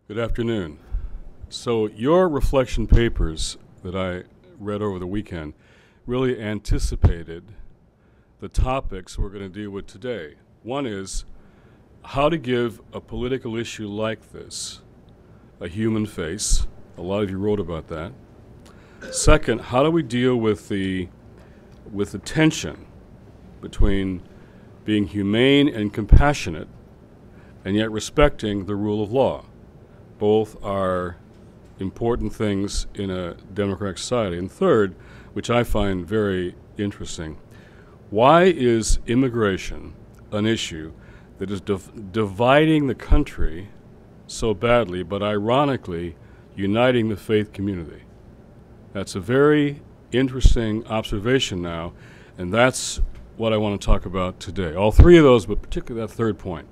Good afternoon. So your reflection papers that I read over the weekend really anticipated the topics we're going to deal with today. One is how to give a political issue like this a human face. A lot of you wrote about that. Second, how do we deal with the tension between being humane and compassionate and yet respecting the rule of law? Both are important things in a democratic society. And third, which I find very interesting, why is immigration an issue that is dividing the country so badly, but ironically uniting the faith community? That's a very interesting observation now, and that's what I want to talk about today. All three of those, but particularly that third point.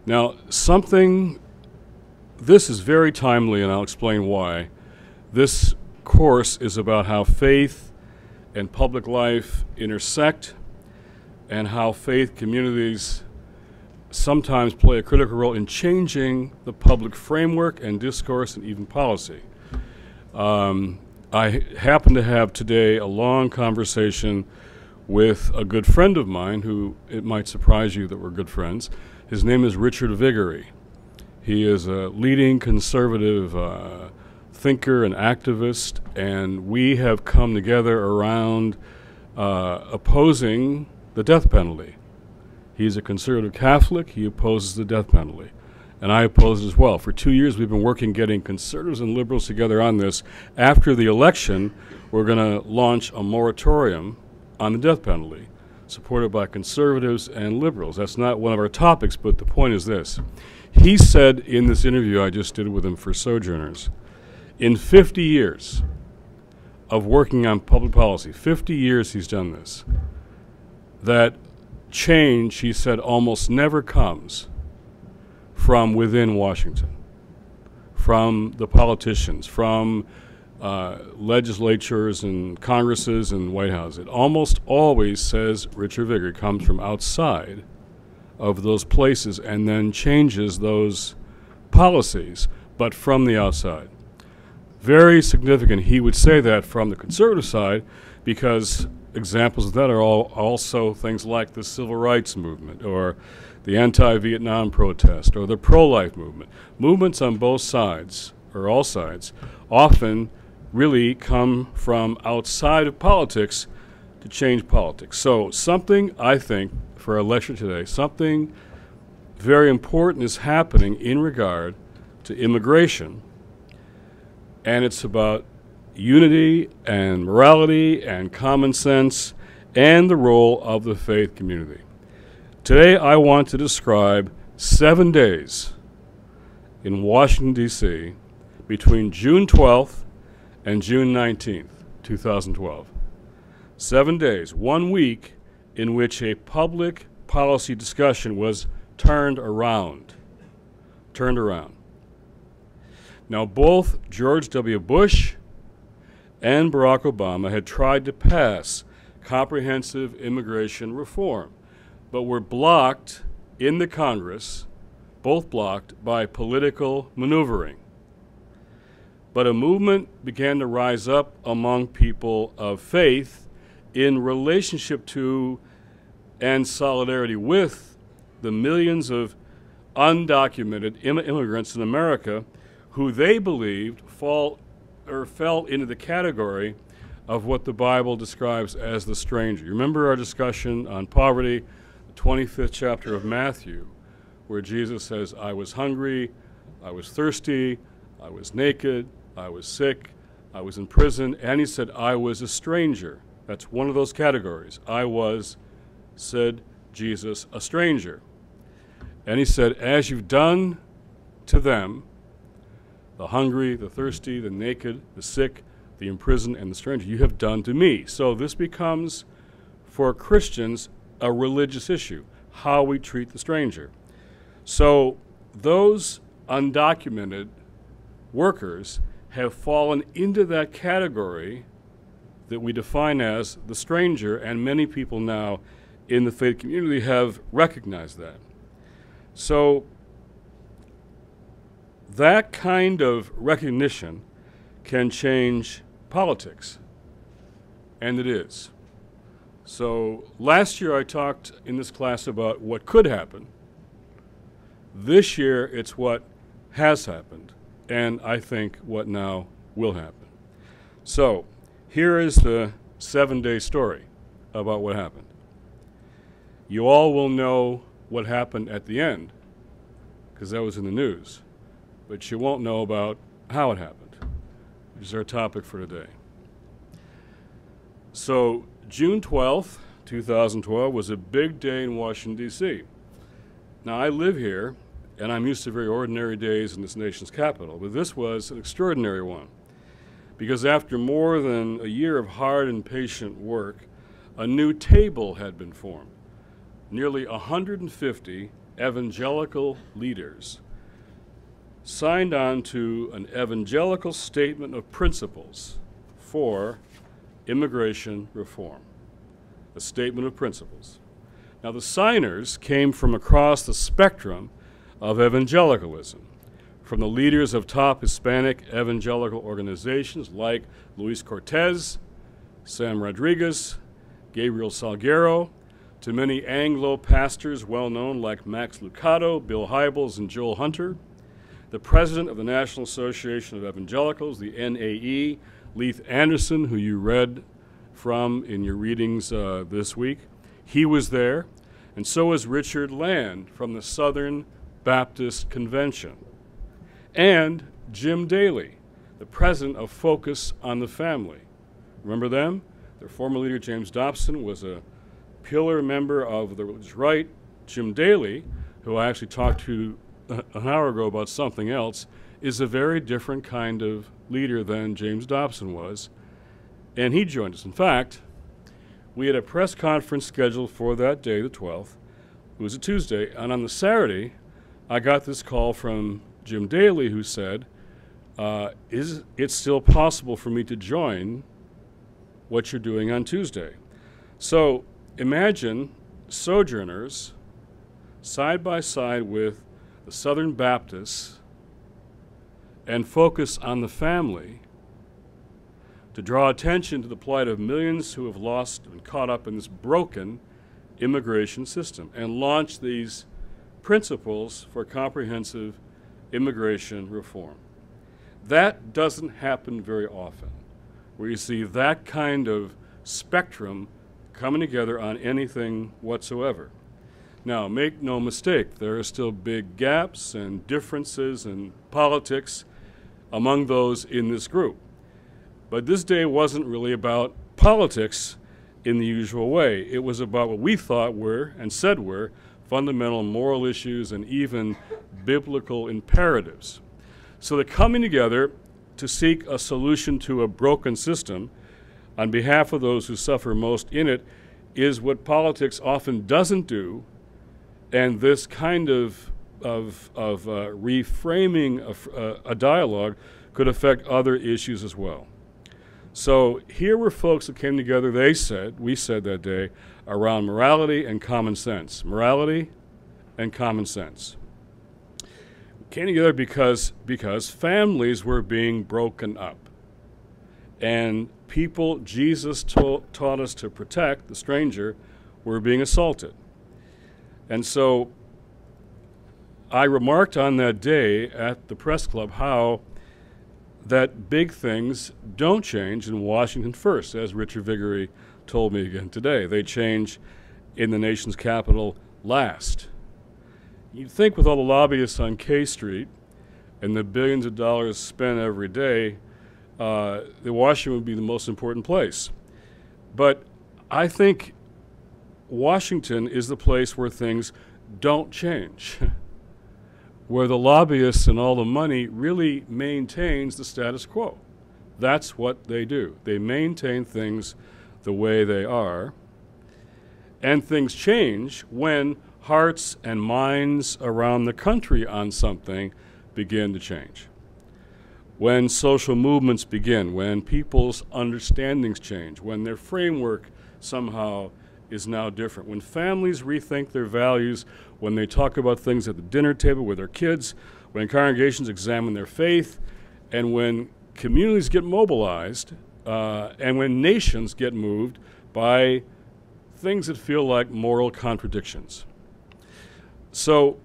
Now, this is very timely, and I'll explain why. This course is about how faith and public life intersect and how faith communities sometimes play a critical role in changing the public framework and discourse and even policy. I happen to have today a long conversation with a good friend of mine who, it might surprise you that we're good friends. His name is Richard Viguerie. He is a leading conservative thinker and activist, and we have come together around opposing the death penalty. He's a conservative Catholic. He opposes the death penalty, and I oppose it as well. For 2 years, we've been working getting conservatives and liberals together on this. After the election, we're going to launch a moratorium on the death penalty, supported by conservatives and liberals. That's not one of our topics, but the point is this. He said in this interview I just did with him for Sojourners, in 50 years of working on public policy, 50 years he's done this, that change, he said, almost never comes from within Washington, from the politicians, from legislatures and Congresses and White House. It almost always, says Richard Viguerie, comes from outside of those places and then changes those policies, but from the outside. Very significant. He would say that from the conservative side because examples of that are also things like the civil rights movement or the anti-Vietnam protest or the pro-life movement. Movements on both sides, or all sides, often really come from outside of politics to change politics. So something, I think, for our lecture today, something very important is happening in regard to immigration, and it's about unity and morality and common sense and the role of the faith community. Today I want to describe 7 days in Washington, D.C. between June 12th and June 19th, 2012. 7 days, 1 week, in which a public policy discussion was turned around. Now, both George W. Bush and Barack Obama had tried to pass comprehensive immigration reform, but were blocked in the Congress, both blocked by political maneuvering. But a movement began to rise up among people of faith in relationship to and solidarity with the millions of undocumented immigrants in America who they believed fell into the category of what the Bible describes as the stranger. You remember our discussion on poverty, the 25th chapter of Matthew, where Jesus says, I was hungry, I was thirsty, I was naked, I was sick, I was in prison, and he said, I was a stranger. That's one of those categories. I was, said Jesus, a stranger. And he said, as you've done to them, the hungry, the thirsty, the naked, the sick, the imprisoned, and the stranger, you have done to me. So this becomes, for Christians, a religious issue, how we treat the stranger. So those undocumented workers have fallen into that category that we define as the stranger, and many people now in the faith community have recognized that. So that kind of recognition can change politics, and it is. So last year I talked in this class about what could happen. This year it's what has happened, and I think what now will happen. So here is the 7-day story about what happened. You all will know what happened at the end, because that was in the news, but you won't know about how it happened, which is our topic for today. So June 12th, 2012 was a big day in Washington, D.C. Now, I live here, and I'm used to very ordinary days in this nation's capital, but this was an extraordinary one, because after more than a year of hard and patient work, a new table had been formed. Nearly 150 evangelical leaders signed on to an evangelical statement of principles for immigration reform, a statement of principles. Now, the signers came from across the spectrum of evangelicalism, from the leaders of top Hispanic evangelical organizations like Luis Cortez, Sam Rodriguez, Gabriel Salguero, to many Anglo pastors well-known like Max Lucado, Bill Hybels, and Joel Hunter, the president of the National Association of Evangelicals, the NAE, Leith Anderson, who you read from in your readings this week. He was there, and so was Richard Land from the Southern Baptist Convention, and Jim Daly, the president of Focus on the Family. Remember them? Their former leader, James Dobson, was a pillar member of the religious right. Jim Daly, who I actually talked to an hour ago about something else, is a very different kind of leader than James Dobson was, and he joined us. In fact, we had a press conference scheduled for that day, the 12th. It was a Tuesday, and on the Saturday, I got this call from Jim Daly, who said, is it still possible for me to join what you're doing on Tuesday? So imagine Sojourners side by side with the Southern Baptists and Focus on the Family to draw attention to the plight of millions who have lost and caught up in this broken immigration system and launch these principles for comprehensive immigration reform. That doesn't happen very often, where you see that kind of spectrum coming together on anything whatsoever. Now, make no mistake, there are still big gaps and differences in politics among those in this group. But this day wasn't really about politics in the usual way. It was about what we thought were, and said were, fundamental moral issues and even biblical imperatives. So they're coming together to seek a solution to a broken system on behalf of those who suffer most in it is what politics often doesn't do, and this kind of reframing a dialogue could affect other issues as well. So here were folks that came together, we said that day, around morality and common sense. Morality and common sense. Came together because families were being broken up. And people Jesus taught us to protect, the stranger, were being assaulted. And so I remarked on that day at the press club how that big things don't change in Washington first, as Richard Viguerie told me again today. They change in the nation's capital last. You'd think with all the lobbyists on K Street and the billions of dollars spent every day, that Washington would be the most important place. But I think Washington is the place where things don't change, where the lobbyists and all the money really maintains the status quo. That's what they do. They maintain things the way they are, and things change when hearts and minds around the country on something begin to change. When social movements begin, when people's understandings change, when their framework somehow is now different, when families rethink their values, when they talk about things at the dinner table with their kids, when congregations examine their faith, and when communities get mobilized, and when nations get moved by things that feel like moral contradictions. So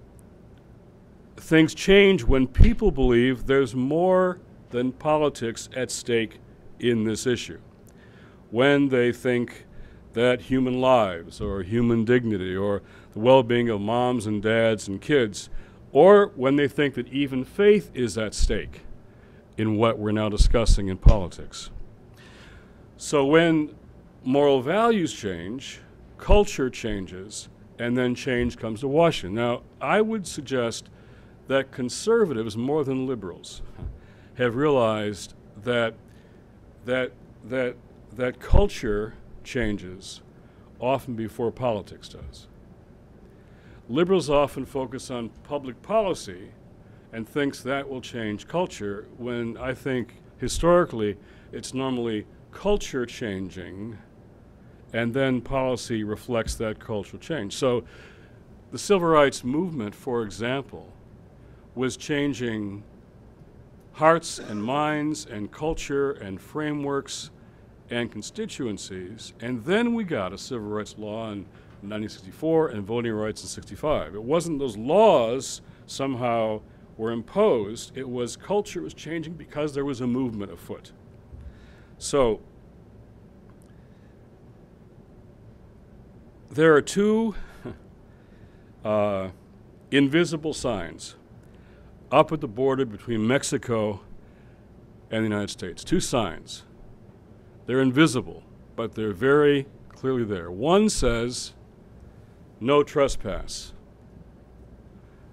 things change when people believe there's more than politics at stake in this issue. When they think that human lives or human dignity or the well-being of moms and dads and kids, or when they think that even faith is at stake in what we're now discussing in politics. So when moral values change, culture changes, and then change comes to Washington. Now, I would suggest that conservatives, more than liberals, have realized that culture changes often before politics does. Liberals often focus on public policy and thinks that will change culture, when I think historically it's normally culture changing and then policy reflects that cultural change. So the civil rights movement, for example, was changing hearts and minds and culture and frameworks and constituencies, and then we got a civil rights law in 1964 and voting rights in 65. It wasn't those laws somehow were imposed, it was culture was changing because there was a movement afoot. So there are two invisible signs up at the border between Mexico and the United States. Two signs. They're invisible, but they're very clearly there. One says, no trespass.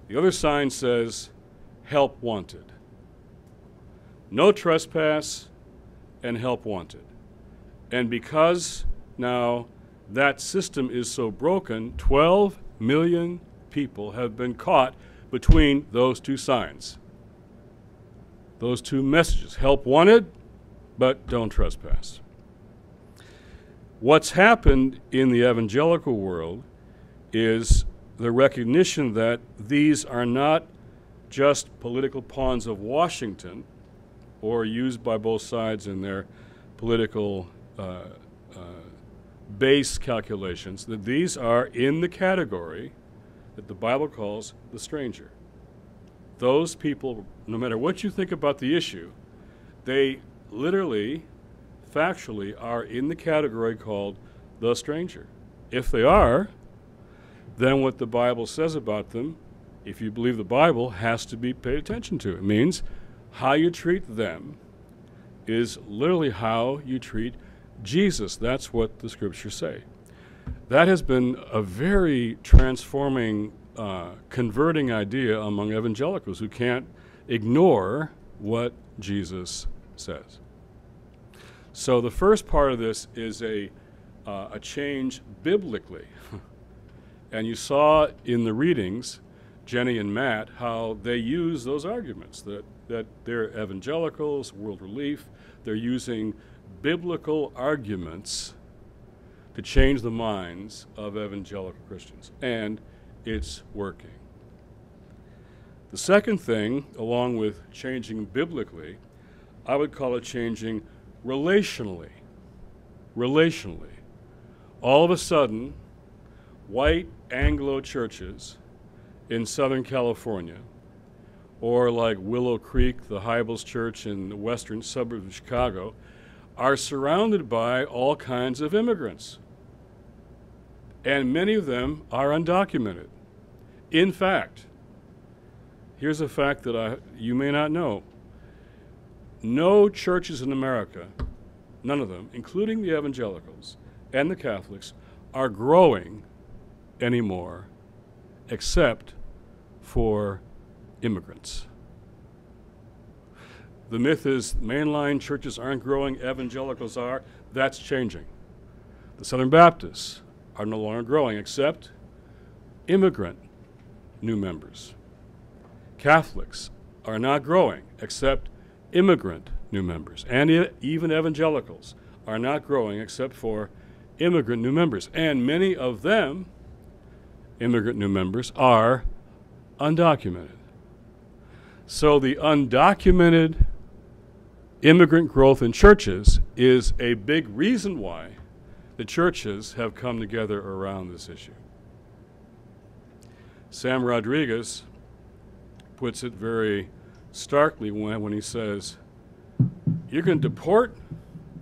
The other sign says, help wanted. No trespass and help wanted. And because now that system is so broken, 12 million people have been caught between those two signs. Those two messages, help wanted, but don't trespass. What's happened in the evangelical world is the recognition that these are not just political pawns of Washington or used by both sides in their political base calculations, that these are in the category that the Bible calls the stranger. Those people, no matter what you think about the issue, they literally, factually, are in the category called the stranger. If they are, then what the Bible says about them, if you believe the Bible, has to be paid attention to. It means how you treat them is literally how you treat Jesus. That's what the scriptures say. That has been a very transforming, converting idea among evangelicals who can't ignore what Jesus says. So the first part of this is a change biblically. And you saw in the readings, Jenny and Matt, how they use those arguments, that they're evangelicals, world relief, they're using biblical arguments to change the minds of evangelical Christians, and it's working. The second thing, along with changing biblically, I would call it changing relationally. Relationally. All of a sudden, white Anglo churches in Southern California, or like Willow Creek, the Hybels Church in the western suburbs of Chicago, are surrounded by all kinds of immigrants. And many of them are undocumented. In fact, here's a fact that you may not know. No churches in America, none of them, including the evangelicals and the Catholics, are growing anymore except for immigrants. The myth is mainline churches aren't growing, evangelicals are. That's changing. The Southern Baptists are no longer growing except immigrant new members. Catholics are not growing except immigrant new members. And even evangelicals are not growing except for immigrant new members. And many of them, immigrant new members, are undocumented. So the undocumented immigrant growth in churches is a big reason why the churches have come together around this issue. Sam Rodriguez puts it very starkly when he says, "You can deport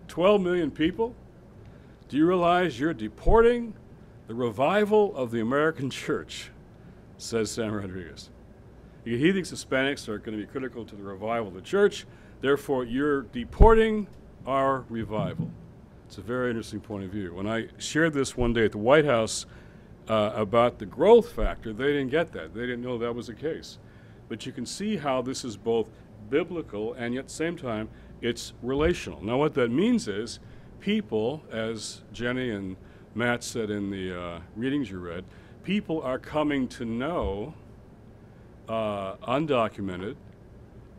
12 million people? Do you realize you're deporting the revival of the American church?" says Sam Rodriguez. He thinks Hispanics are going to be critical to the revival of the church, therefore you're deporting our revival. It's a very interesting point of view. When I shared this one day at the White House about the growth factor, they didn't get that. They didn't know that was the case. But you can see how this is both biblical and yet at the same time it's relational. Now what that means is people, as Jenny and Matt said in the readings you read, people are coming to know undocumented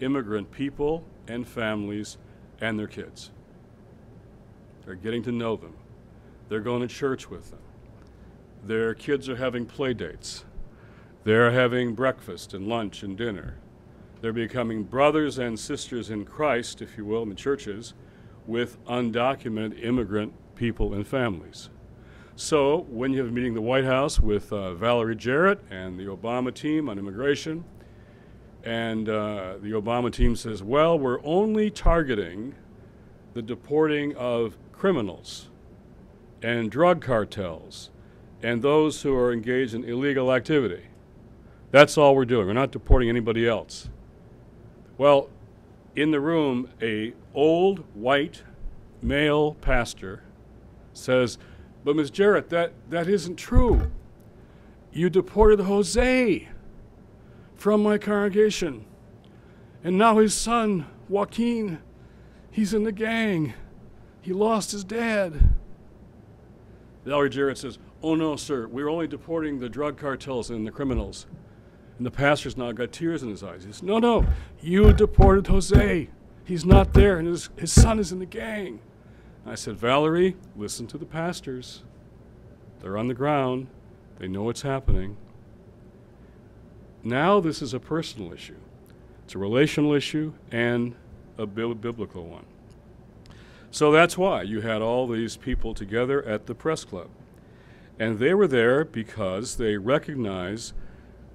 immigrant people and families and their kids. They're getting to know them. They're going to church with them. Their kids are having play dates. They're having breakfast and lunch and dinner. They're becoming brothers and sisters in Christ, if you will, in the churches, with undocumented immigrant people and families. So when you have a meeting in the White House with Valerie Jarrett and the Obama team on immigration, and the Obama team says, well, we're only targeting the deporting of criminals and drug cartels and those who are engaged in illegal activity. That's all we're doing. We're not deporting anybody else. Well, in the room, a old white male pastor says, but Ms. Jarrett, that isn't true. You deported Jose from my congregation. And now his son, Joaquin, he's in the gang. He lost his dad. Valerie Jarrett says, oh no, sir, we're only deporting the drug cartels and the criminals. And the pastor's now got tears in his eyes. He says, no, you deported Jose. He's not there, and his son is in the gang. I said, Valerie, listen to the pastors. They're on the ground. They know what's happening. Now this is a personal issue. It's a relational issue and a biblical one. So that's why you had all these people together at the press club. And they were there because they recognize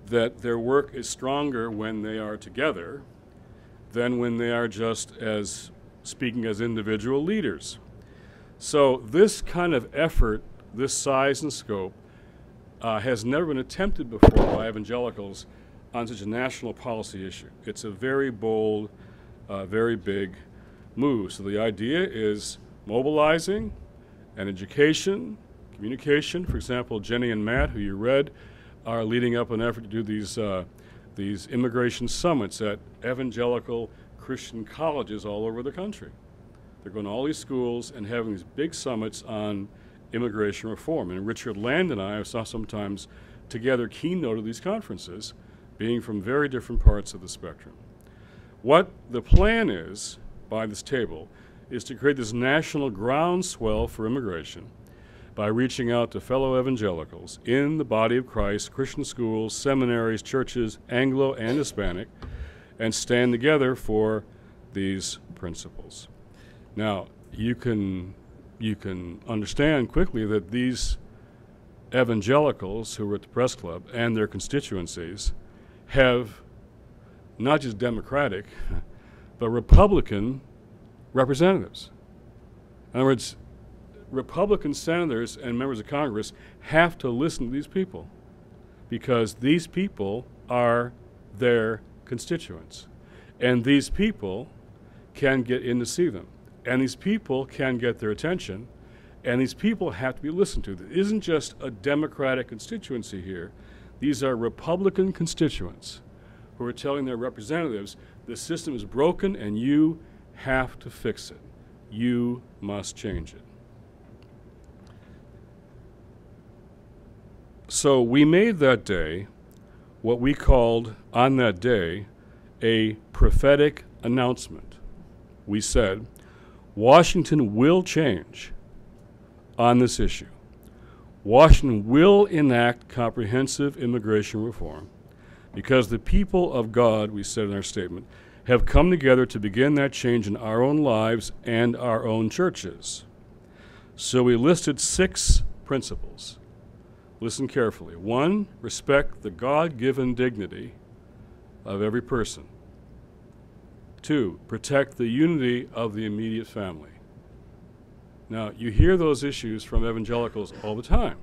that their work is stronger when they are together than when they are just as speaking as individual leaders. So this kind of effort, this size and scope, has never been attempted before by evangelicals on such a national policy issue. It's a very bold, very big move. So the idea is mobilizing and education, communication. For example, Jenny and Matt, who you read, are leading up an effort to do these immigration summits at evangelical Christian colleges all over the country. They're going to all these schools and having these big summits on immigration reform. And Richard Land and I saw sometimes together keynote of these conferences, being from very different parts of the spectrum. What the plan is by this table is to create this national groundswell for immigration by reaching out to fellow evangelicals in the body of Christ, Christian schools, seminaries, churches, Anglo and Hispanic, and stand together for these principles. Now, you can understand quickly that these evangelicals who were at the press club and their constituencies have not just Democratic, but Republican representatives. In other words, Republican senators and members of Congress have to listen to these people because these people are their constituents. And these people can get in to see them. And these people can get their attention. And these people have to be listened to. There isn't just a Democratic constituency here. These are Republican constituents who are telling their representatives, the system is broken and you have to fix it. You must change it. So we made that day what we called, on that day, a prophetic announcement. We said, Washington will change on this issue. Washington will enact comprehensive immigration reform because the people of God, we said in our statement, have come together to begin that change in our own lives and our own churches. So we listed 6 principles. Listen carefully. 1, respect the God-given dignity of every person. 2, protect the unity of the immediate family. Now, you hear those issues from evangelicals all the time.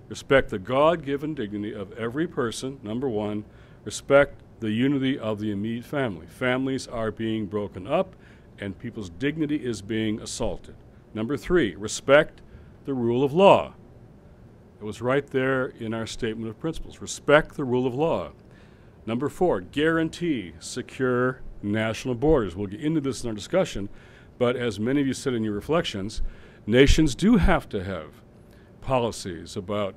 Respect the God-given dignity of every person, number 1. Respect the unity of the immediate family. Families are being broken up, and people's dignity is being assaulted. Number 3, respect the rule of law. It was right there in our statement of principles. Respect the rule of law. Number 4, guarantee secure national borders. We'll get into this in our discussion, but as many of you said in your reflections, nations do have to have policies about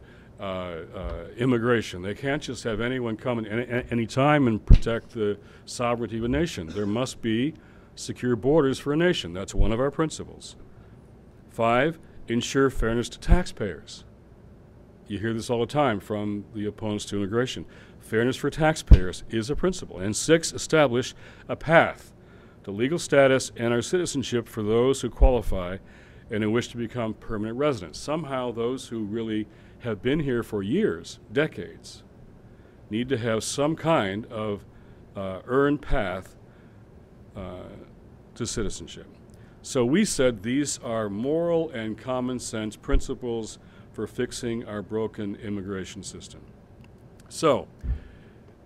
immigration. They can't just have anyone come in any time and protect the sovereignty of a nation. There must be secure borders for a nation. That's one of our principles. 5, ensure fairness to taxpayers. You hear this all the time from the opponents to immigration. Fairness for taxpayers is a principle. And 6, establish a path to legal status and our citizenship for those who qualify and who wish to become permanent residents. Somehow those who really have been here for years, decades, need to have some kind of earned path to citizenship. So we said these are moral and common sense principles for fixing our broken immigration system. So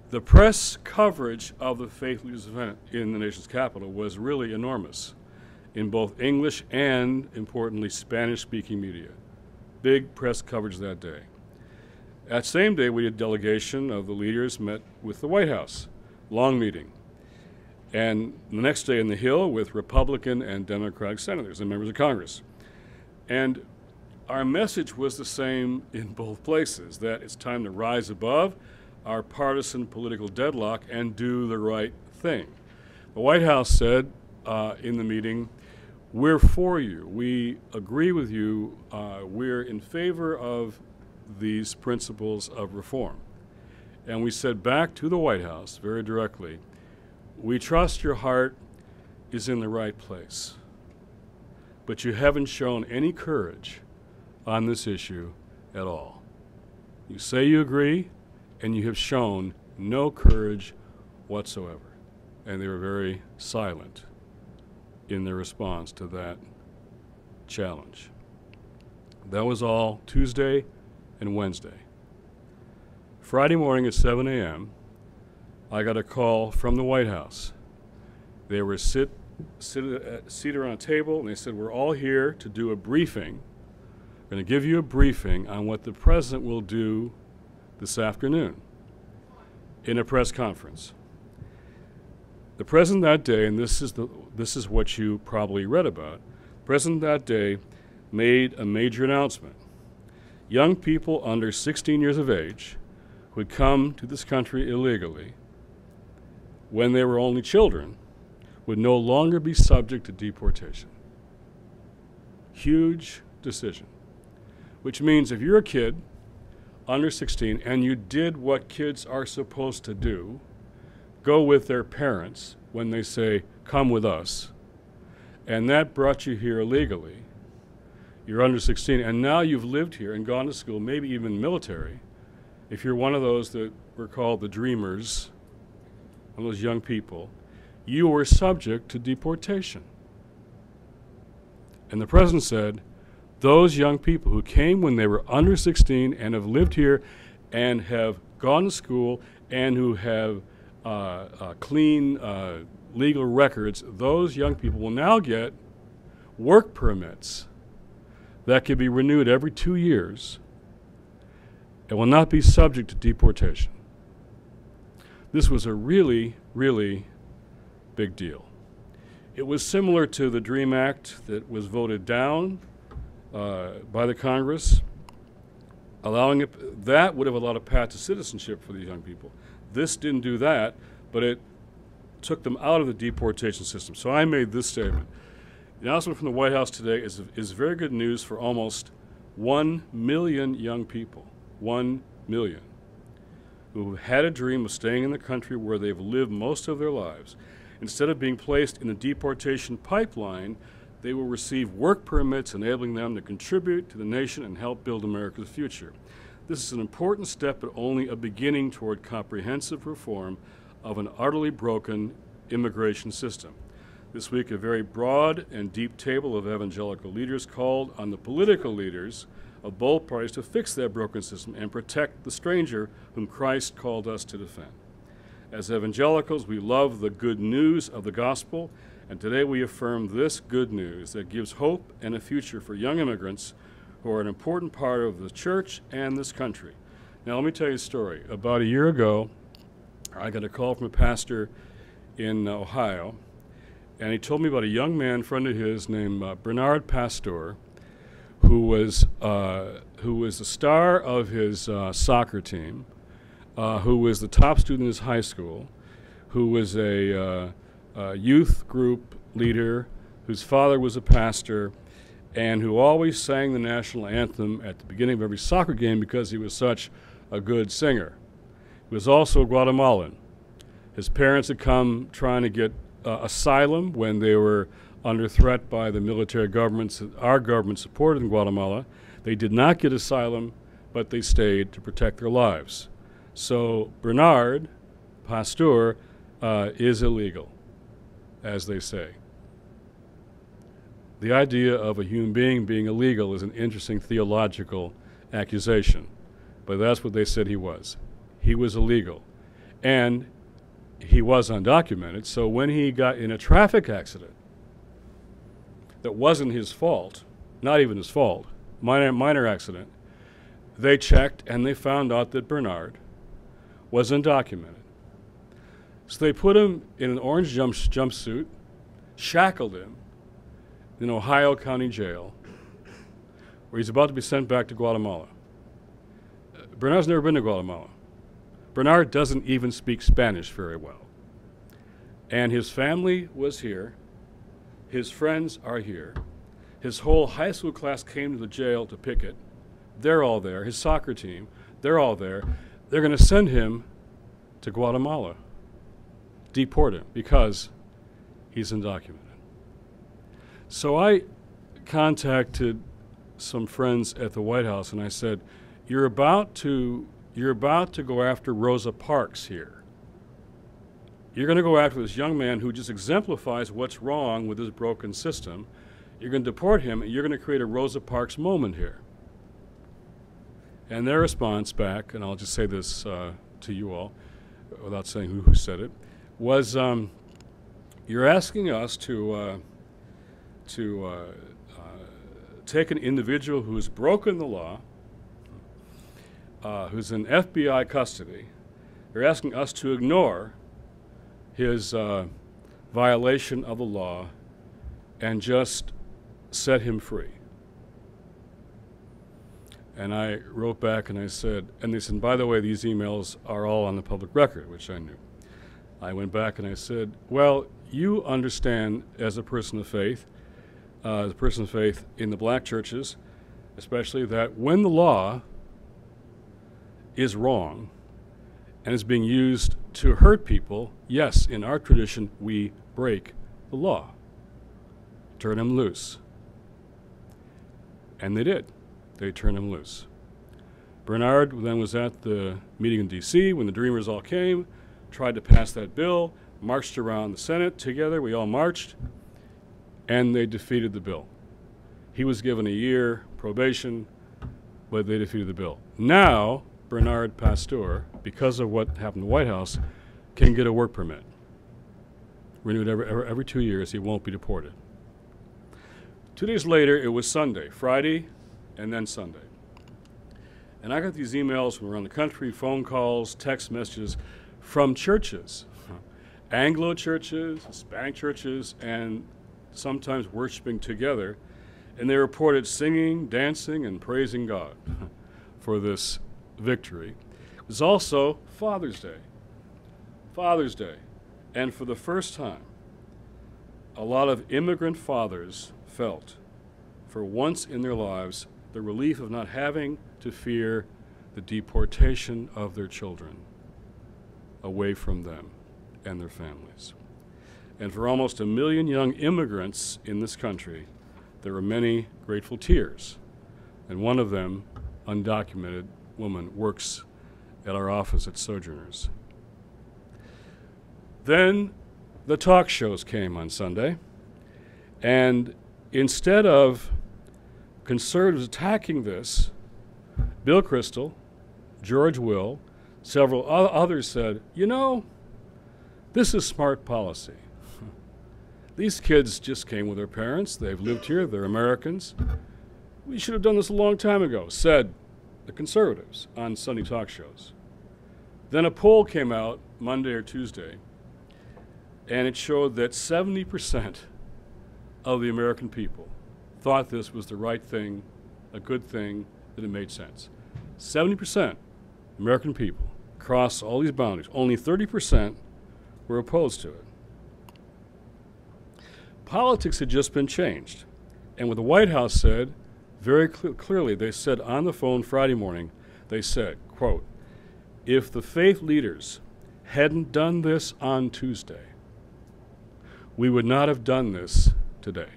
the press coverage of the Faith Leaders event in the nation's capital was really enormous in both English and, importantly, Spanish-speaking media. Big press coverage that day. That same day, we had a delegation of the leaders met with the White House, long meeting. And the next day in the Hill with Republican and Democratic senators and members of Congress. And our message was the same in both places, that it's time to rise above our partisan political deadlock and do the right thing. The White House said in the meeting, we're for you. We agree with you. We're in favor of these principles of reform. And we said back to the White House very directly, we trust your heart is in the right place, but you haven't shown any courage on this issue at all. You say you agree, and you have shown no courage whatsoever. And they were very silent in their response to that challenge. That was all Tuesday and Wednesday. Friday morning at 7 a.m., I got a call from the White House. They were seated around a table, and they said, we're all here to do a briefing. We're going to give you a briefing on what the president will do this afternoon in a press conference. The president that day, and this is what you probably read about, the president that day made a major announcement. Young people under 16 years of age who had come to this country illegally when they were only children would no longer be subject to deportation. Huge decision. Which means if you're a kid under 16 and you did what kids are supposed to do, go with their parents when they say, come with us, and that brought you here illegally, you're under 16, and now you've lived here and gone to school, maybe even military, if you're one of those that were called the dreamers, one of those young people, you were subject to deportation. And the president said, those young people who came when they were under 16 and have lived here and have gone to school and who have clean legal records, those young people will now get work permits that can be renewed every 2 years and will not be subject to deportation. This was a really, really big deal. It was similar to the DREAM Act that was voted down by the Congress, allowing it, that would have allowed a path to citizenship for these young people. This didn't do that, but it took them out of the deportation system. So I made this statement. The announcement from the White House today is very good news for almost 1 million young people. 1 million. who had a dream of staying in the country where they've lived most of their lives. Instead of being placed in the deportation pipeline, they will receive work permits enabling them to contribute to the nation and help build America's future. This is an important step, but only a beginning toward comprehensive reform of an utterly broken immigration system. This week, a very broad and deep table of evangelical leaders called on the political leaders of both parties to fix that broken system and protect the stranger whom Christ called us to defend. As evangelicals, we love the good news of the gospel, and today we affirm this good news that gives hope and a future for young immigrants who are an important part of the church and this country. Now, let me tell you a story. About a year ago, I got a call from a pastor in Ohio, and he told me about a young man, friend of his, named Bernard Pastor, who was the star of his soccer team, who was the top student in his high school, who was a youth group leader, whose father was a pastor, and who always sang the national anthem at the beginning of every soccer game because he was such a good singer. He was also a Guatemalan. His parents had come trying to get asylum when they were under threat by the military governments that our government supported in Guatemala. They did not get asylum, but they stayed to protect their lives. So Bernard Pastor is illegal, as they say. The idea of a human being being illegal is an interesting theological accusation, but that's what they said he was. He was illegal, and he was undocumented, so when he got in a traffic accident that wasn't his fault, not even his fault, minor accident, they checked and they found out that Bernard was undocumented. So they put him in an orange jumpsuit, shackled him in Ohio County Jail, where he's about to be sent back to Guatemala. Bernard's never been to Guatemala. Bernard doesn't even speak Spanish very well. And his family was here. His friends are here. His whole high school class came to the jail to picket. They're all there. His soccer team, they're all there. They're going to send him to Guatemala, deport him, because he's undocumented. So I contacted some friends at the White House and I said, you're about to go after Rosa Parks here. You're going to go after this young man who just exemplifies what's wrong with this broken system. You're going to deport him, and you're going to create a Rosa Parks moment here. And their response back, and I'll just say this to you all, without saying who said it, was, you're asking us to take an individual who's broken the law, who's in FBI custody. You're asking us to ignore his violation of the law and just set him free. And I wrote back and I said, and they said, by the way, these emails are all on the public record, which I knew. I went back and I said, well, you understand as a person of faith in the black churches, especially, that when the law is wrong and is being used to hurt people, yes, in our tradition, we break the law. Turn him loose. And they did. They turned him loose. Bernard then was at the meeting in D.C. when the Dreamers all came, tried to pass that bill, marched around the Senate together. We all marched, and they defeated the bill. He was given a year probation, but they defeated the bill. Now, Bernard Pastor, because of what happened in the White House, can get a work permit. Renewed every 2 years. He won't be deported. 2 days later, it was Sunday, Friday, and then Sunday. And I got these emails from around the country, phone calls, text messages from churches, Anglo churches, Hispanic churches, and sometimes worshiping together. And they reported singing, dancing, and praising God for this victory. It was also Father's Day. Father's Day. And for the first time, a lot of immigrant fathers felt, for once in their lives, the relief of not having to fear the deportation of their children. away from them and their families. And for almost 1 million young immigrants in this country, there were many grateful tears. And one of them, undocumented woman, works at our office at Sojourners. Then the talk shows came on Sunday, and instead of conservatives attacking this, Bill Kristol, George Will, several others said, you know, this is smart policy. These kids just came with their parents. They've lived here. They're Americans. We should have done this a long time ago, said the conservatives on Sunday talk shows. Then a poll came out Monday or Tuesday, and it showed that 70% of the American people thought this was the right thing, a good thing, that it made sense. 70% American people across all these boundaries. Only 30% were opposed to it. Politics had just been changed. And what the White House said, very clearly, they said on the phone Friday morning, they said, quote, if the faith leaders hadn't done this on Tuesday, we would not have done this today.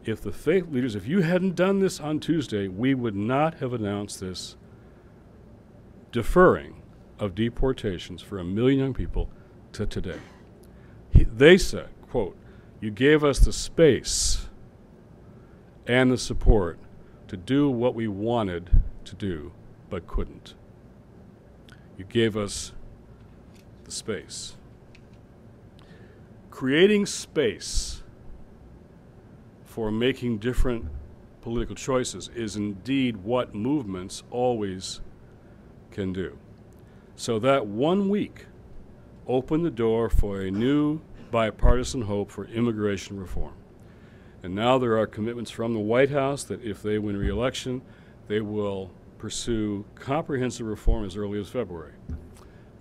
If the faith leaders, if you hadn't done this on Tuesday, we would not have announced this deferring of deportations for 1 million young people to today. They said, quote, you gave us the space and the support to do what we wanted to do but couldn't. You gave us the space. Creating space for making different political choices is indeed what movements always can do. So that 1 week opened the door for a new bipartisan hope for immigration reform. And now there are commitments from the White House that if they win re-election, they will pursue comprehensive reform as early as February.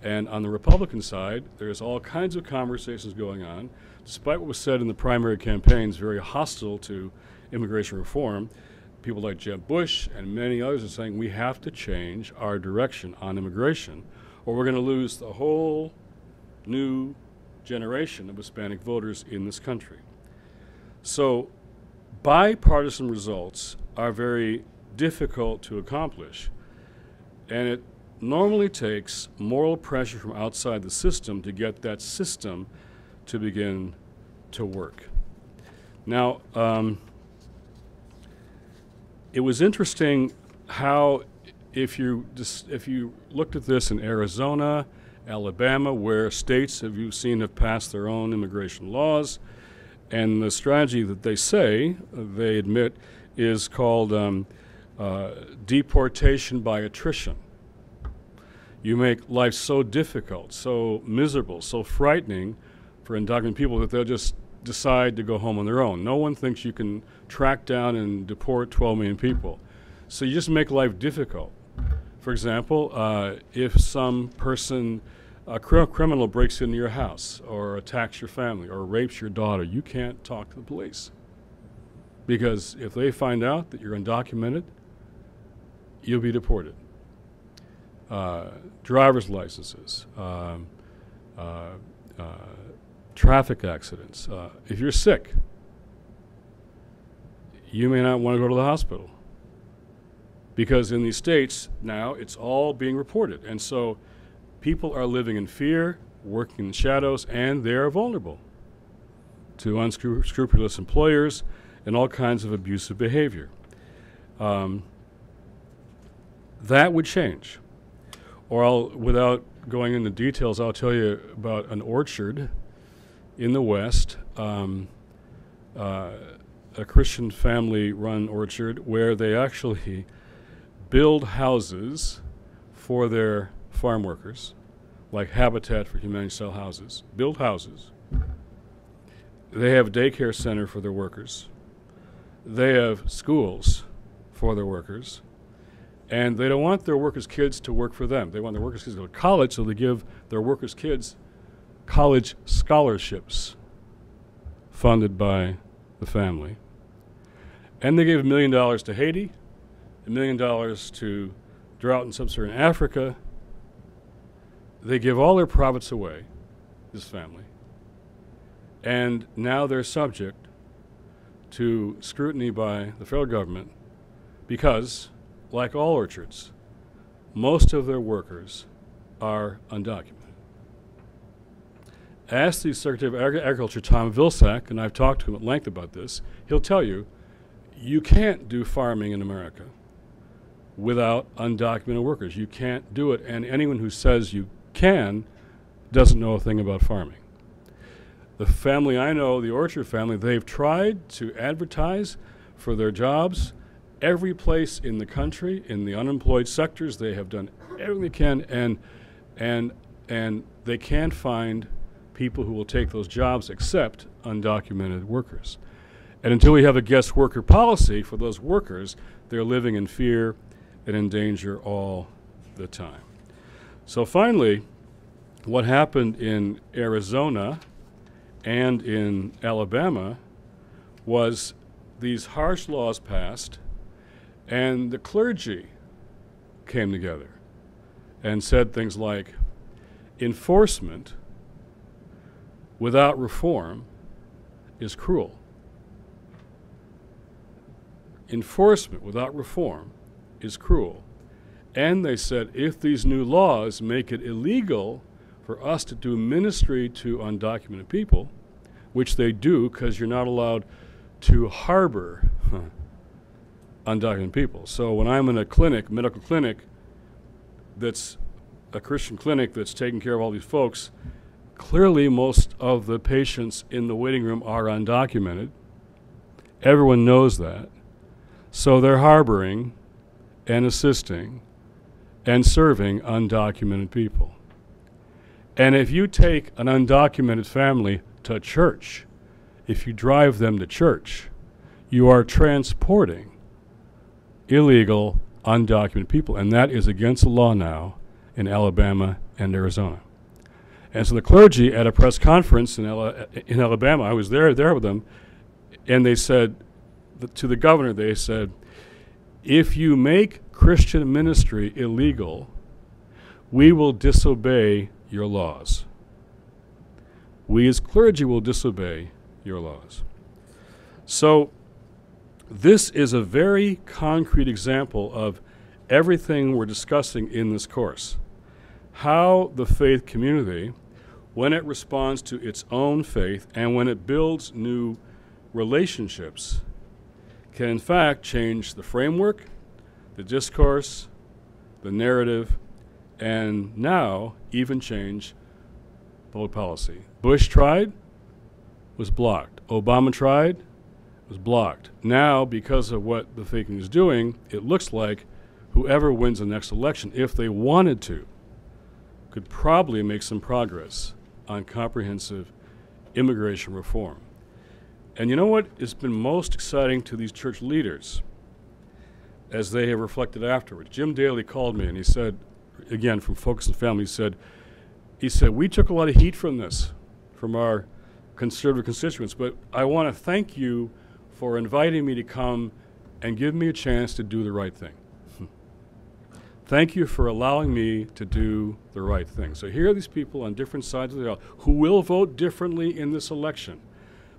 And on the Republican side, there's all kinds of conversations going on. Despite what was said in the primary campaigns, very hostile to immigration reform, people like Jeb Bush and many others are saying we have to change our direction on immigration, or we're going to lose the whole new generation of Hispanic voters in this country. So bipartisan results are very difficult to accomplish, and it normally takes moral pressure from outside the system to get that system to begin to work. Now, it was interesting how if you looked at this in Arizona, Alabama, where states have passed their own immigration laws, and the strategy that they say, they admit, is called deportation by attrition. You make life so difficult, so miserable, so frightening for undocumented people that they'll just decide to go home on their own. No one thinks you can track down and deport 12 million people. So you just make life difficult. For example, if some person, a criminal breaks into your house or attacks your family or rapes your daughter, you can't talk to the police. Because if they find out that you're undocumented, you'll be deported. Driver's licenses, traffic accidents. If you're sick, you may not want to go to the hospital. Because in these states now, it's all being reported. And so people are living in fear, working in the shadows, and they are vulnerable to unscrupulous employers and all kinds of abusive behavior. That would change. Or without going into details, I'll tell you about an orchard in the West, a Christian family-run orchard where they actually build houses for their farm workers, like Habitat for Humanity-style houses. Build houses. They have a daycare center for their workers. They have schools for their workers. And they don't want their workers' kids to work for them. They want their workers' kids to go to college, so they give their workers' kids college scholarships funded by the family. And they gave $1 million to Haiti, $1 million to drought in sub-Saharan Africa, they give all their profits away, this family, and now they're subject to scrutiny by the federal government because, like all orchards, most of their workers are undocumented. Ask the Secretary of Agriculture, Tom Vilsack, and I've talked to him at length about this, he'll tell you, you can't do farming in America without undocumented workers. You can't do it, and anyone who says you can doesn't know a thing about farming. The family I know, the Orchard family, they've tried to advertise for their jobs every place in the country, in the unemployed sectors. They have done everything they can, and they can't find people who will take those jobs except undocumented workers. And until we have a guest worker policy for those workers, they're living in fear and in danger all the time. So finally, what happened in Arizona and in Alabama was these harsh laws passed, and the clergy came together and said things like, enforcement without reform is cruel. Enforcement without reform is cruel. And they said, if these new laws make it illegal for us to do ministry to undocumented people, which they do because you're not allowed to harbor undocumented people. So when I'm in a clinic, medical clinic, that's a Christian clinic that's taking care of all these folks, clearly most of the patients in the waiting room are undocumented. Everyone knows that. So they're harboring and assisting and serving undocumented people. And if you take an undocumented family to church, if you drive them to church, you are transporting illegal undocumented people, and that is against the law now in Alabama and Arizona. And so the clergy at a press conference in Alabama, I was there with them, and they said, to the governor, they said, if you make Christian ministry illegal, we will disobey your laws. We as clergy will disobey your laws. So this is a very concrete example of everything we're discussing in this course. How the faith community, when it responds to its own faith and when it builds new relationships, can in fact change the framework, the discourse, the narrative, and now even change public policy. Bush tried, was blocked. Obama tried, was blocked. Now, because of what the faking is doing, it looks like whoever wins the next election, if they wanted to, could probably make some progress on comprehensive immigration reform. And you know what has been most exciting to these church leaders as they have reflected afterwards? Jim Daly called me and he said, again, from Focus and Family, he said, we took a lot of heat from this, from our conservative constituents, but I want to thank you for inviting me to come and give me a chance to do the right thing. Thank you for allowing me to do the right thing. So here are these people on different sides of the aisle who will vote differently in this election.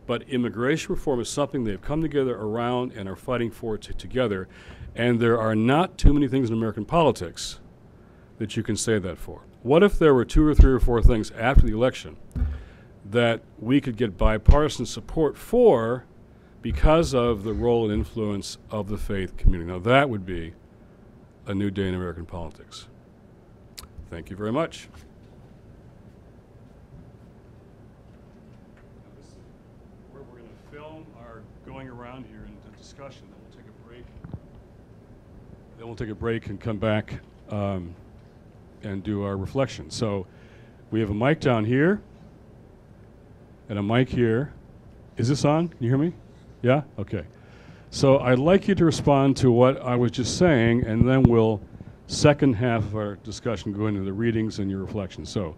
But immigration reform is something they've come together around and are fighting for together. And there are not too many things in American politics that you can say that for. What if there were 2 or 3 or 4 things after the election that we could get bipartisan support for because of the role and influence of the faith community? Now that would be a new day in American politics. Thank you very much. This is where we're going to film our going around here in the discussion. Then we'll take a break. Then we'll take a break and come back and do our reflection. So we have a mic down here and a mic here. Is this on? Can you hear me? Yeah? Okay. So I'd like you to respond to what I was just saying, and then we'll, second half of our discussion, go into the readings and your reflections. So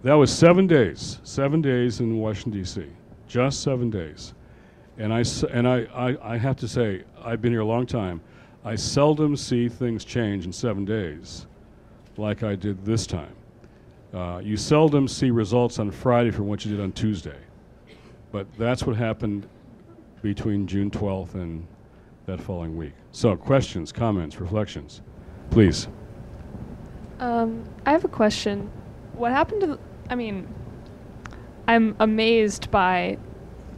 that was 7 days in Washington, D.C., just 7 days. And I have to say, I've been here a long time. I seldom see things change in 7 days like I did this time. You seldom see results on Friday from what you did on Tuesday. But that's what happened between June 12th and that following week. So questions, comments, reflections, please. I have a question. What happened to I'm amazed by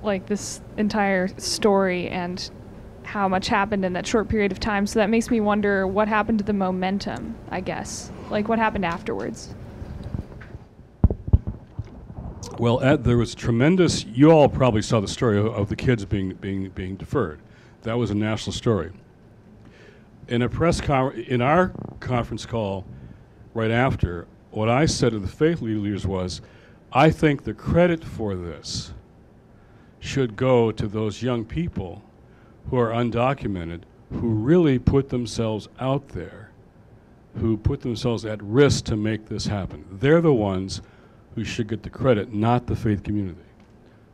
like this entire story and how much happened in that short period of time. So that makes me wonder what happened to the momentum, I guess. Like what happened afterwards? Well, there was tremendous. You all probably saw the story of the kids being deferred. That was a national story. In in our conference call right after, what I said to the faith leaders was, I think the credit for this should go to those young people who are undocumented, who really put themselves out there, who put themselves at risk to make this happen. They're the ones who should get the credit, not the faith community.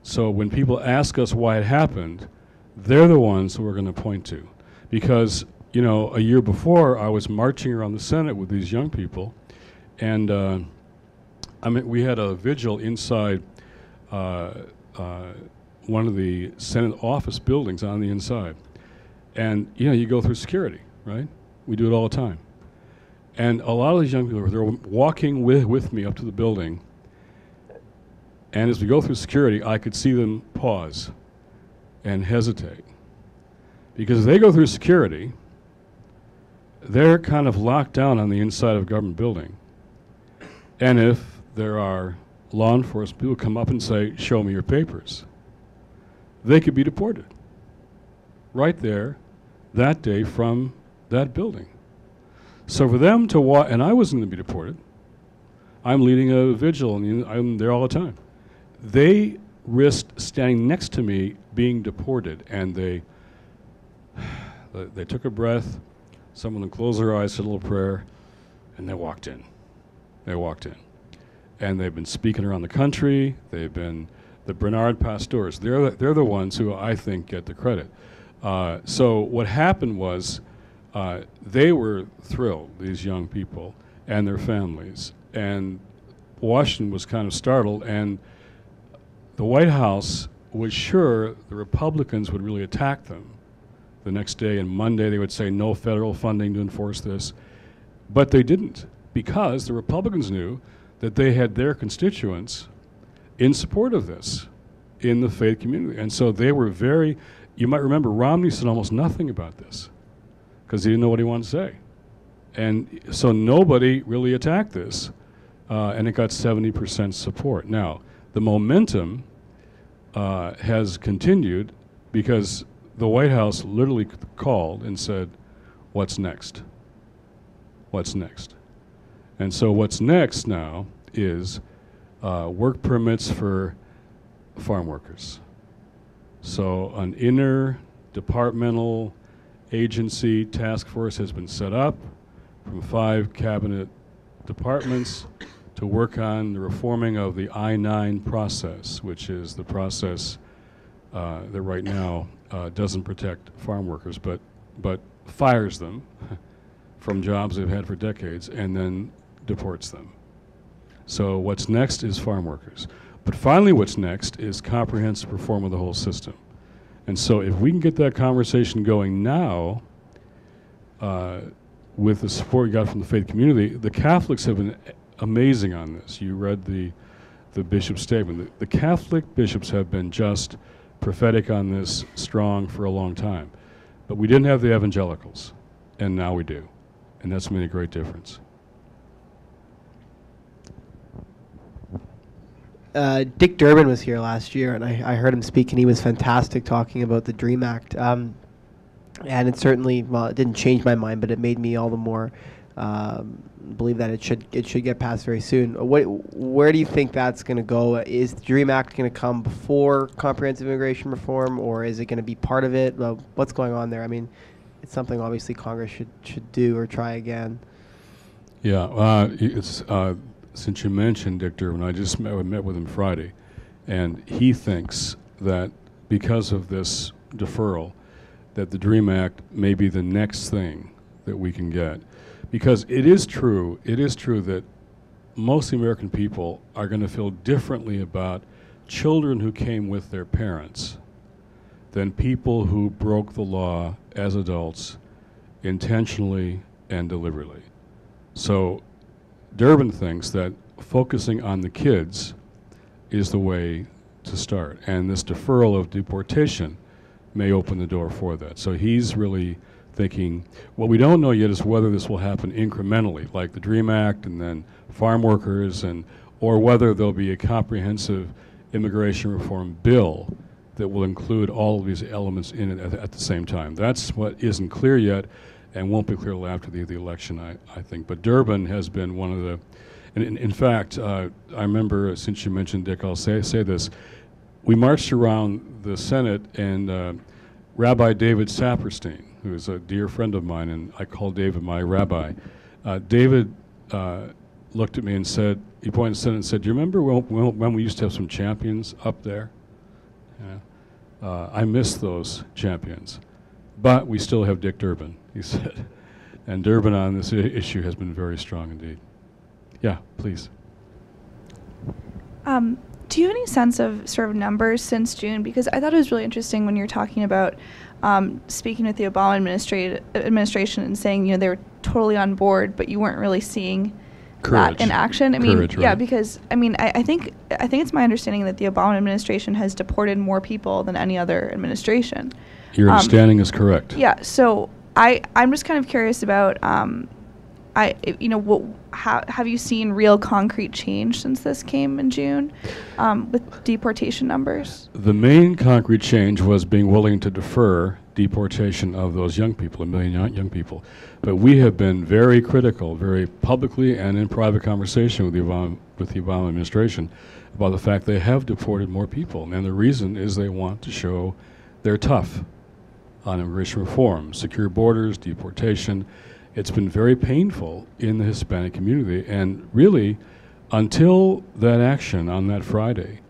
So when people ask us why it happened, they're the ones who we're going to point to. Because, you know, a year before, I was marching around the Senate with these young people, and we had a vigil inside one of the Senate office buildings on the inside. And, you know, you go through security, right? We do it all the time. And a lot of these young people, they're walking with me up to the building, and as we go through security, I could see them pause and hesitate. Because if they go through security, they're kind of locked down on the inside of a government building. And if there are law enforcement people come up and say, show me your papers, they could be deported right there that day from that building. So for them to walk, and I wasn't going to be deported. I'm leading a vigil, and I'm there all the time. They risked standing next to me being deported, and they took a breath, some of them closed their eyes, said a little prayer, and they walked in. They walked in. And they've been speaking around the country. They've been the Bernard Pastors. They're the ones who I think get the credit. So what happened was they were thrilled, these young people and their families. And Washington was kind of startled, and the White House was sure the Republicans would really attack them the next day, and Monday they would say no federal funding to enforce this. But they didn't, because the Republicans knew that they had their constituents in support of this in the faith community. And so they were very, you might remember Romney said almost nothing about this because he didn't know what he wanted to say. And so nobody really attacked this, and it got 70% support. Now, the momentum has continued because the White House literally called and said, what's next? What's next? And so what's next now is work permits for farm workers. So an interdepartmental agency task force has been set up from 5 cabinet departments to work on the reforming of the I-9 process, which is the process that right now doesn't protect farm workers, but fires them from jobs they've had for decades and then deports them. So what's next is farm workers. But finally what's next is comprehensive reform of the whole system. And so if we can get that conversation going now, with the support we got from the faith community, the Catholics have been amazing on this. You read the bishop's statement. The Catholic bishops have been just prophetic on this, strong for a long time. But we didn't have the evangelicals, and now we do. And that's made a great difference. Dick Durbin was here last year, and I heard him speak, and he was fantastic talking about the DREAM Act. And it certainly, well, it didn't change my mind, but it made me all the more believe that it should get passed very soon. Where do you think that's going to go? Is the DREAM Act going to come before comprehensive immigration reform, or is it going to be part of it? What's going on there? I mean, it's something obviously Congress should do or try again. Yeah, it's since you mentioned Dick Durbin, I just met with him Friday, and he thinks that because of this deferral, that the DREAM Act may be the next thing that we can get. Because it is true that most American people are going to feel differently about children who came with their parents than people who broke the law as adults intentionally and deliberately. So Durbin thinks that focusing on the kids is the way to start, and this deferral of deportation may open the door for that. So he's really thinking, what we don't know yet is whether this will happen incrementally, like the DREAM Act and then farm workers, or whether there'll be a comprehensive immigration reform bill that will include all of these elements in it at the same time. That's what isn't clear yet and won't be clear till after the election, I think. But Durbin has been one of the, and in fact, I remember, since you mentioned Dick, I'll say this. We marched around the Senate, and Rabbi David Saperstein, who is a dear friend of mine, and I call David my rabbi. David looked at me and said, he pointed to the Senate and said, do you remember when we used to have some champions up there? I miss those champions. But we still have Dick Durbin, he said. And Durbin on this issue has been very strong indeed. Yeah, please. Do you have any sense of sort of numbers since June? Because I thought it was really interesting when you're talking about speaking with the Obama administration and saying, they were totally on board, but you weren't really seeing Courage. That in action. I mean, Courage, yeah, right. Because I think it's my understanding that the Obama administration has deported more people than any other administration. Your understanding is correct. Yeah. So I'm just kind of curious about have you seen real concrete change since this came in June with deportation numbers? The main concrete change was being willing to defer deportation of those young people, 1 million young people. But we have been very critical, very publicly and in private conversation with the Obama administration about the fact they have deported more people. And the reason is they want to show they're tough on immigration reform, secure borders, deportation. It's been very painful in the Hispanic community, and really, until that action on that Friday,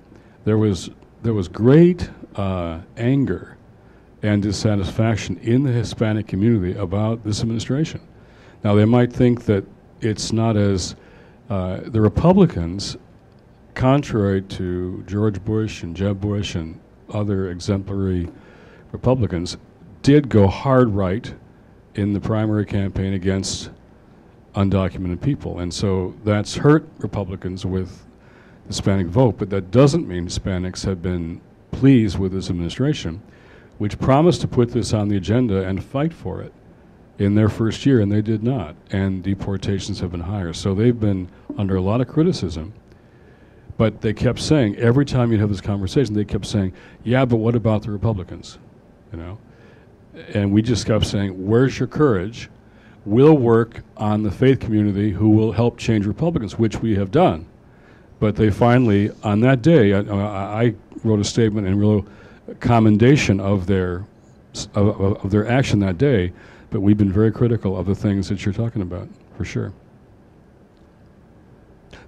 there was great anger and dissatisfaction in the Hispanic community about this administration. Now, they might think that it's not as the Republicans, contrary to George Bush and Jeb Bush and other exemplary Republicans, did go hard right in the primary campaign against undocumented people. And so that's hurt Republicans with the Hispanic vote, but that doesn't mean Hispanics have been pleased with this administration, which promised to put this on the agenda and fight for it in their first year, and they did not. And deportations have been higher. So they've been under a lot of criticism, but they kept saying, every time you'd have this conversation, they kept saying, yeah, but what about the Republicans, And we just kept saying, where's your courage? We'll work on the faith community who will help change Republicans, which we have done. But they finally, on that day, I wrote a statement in real commendation of their action that day, but we've been very critical of the things that you're talking about, for sure.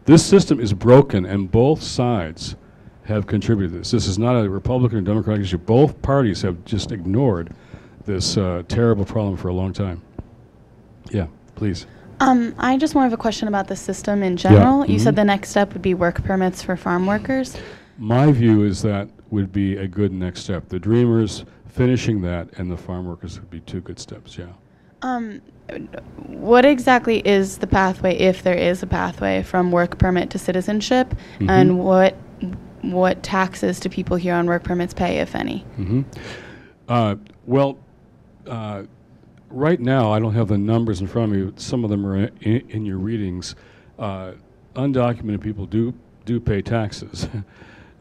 This system is broken, and both sides have contributed to this. This is not a Republican or Democratic issue. Both parties have just ignored this terrible problem for a long time. Yeah, please. I just more have a question about the system in general. Yeah. You said the next step would be work permits for farm workers. My view is that would be a good next step. The Dreamers finishing that, and the farm workers would be two good steps, yeah. What exactly is the pathway, if there is a pathway, from work permit to citizenship, and what taxes do people here on work permits pay, if any? Right now, I don't have the numbers in front of me. Some of them are in your readings. Undocumented people do pay taxes.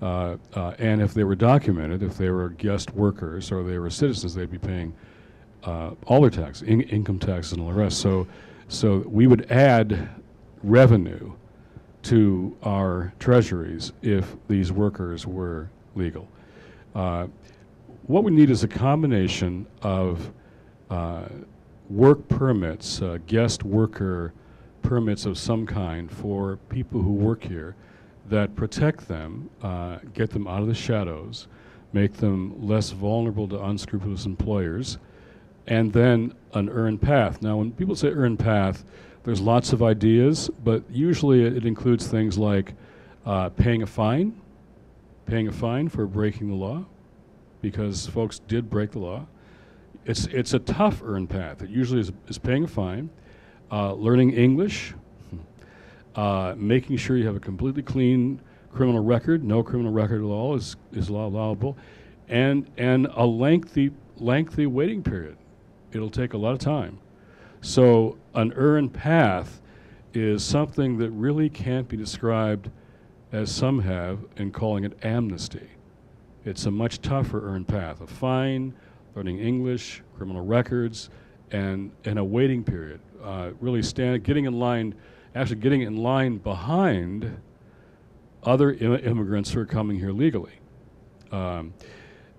And if they were documented, if they were guest workers or they were citizens, they'd be paying all their taxes, income taxes and all the rest. So we would add revenue to our treasuries if these workers were legal. What we need is a combination of work permits, guest worker permits of some kind for people who work here that protect them, get them out of the shadows, make them less vulnerable to unscrupulous employers, and then an earned path. Now, when people say earned path, There's lots of ideas, but usually it includes things like paying a fine for breaking the law, because folks did break the law. It's a tough earned path. It usually is paying a fine, learning English, making sure you have a completely clean criminal record. No criminal record at all is allowable, and a lengthy waiting period. It'll take a lot of time. So an earned path is something that really can't be described as some have in calling it amnesty. It's a much tougher earned path. A fine, learning English, criminal records, and a waiting period. Really getting in line behind other immigrants who are coming here legally.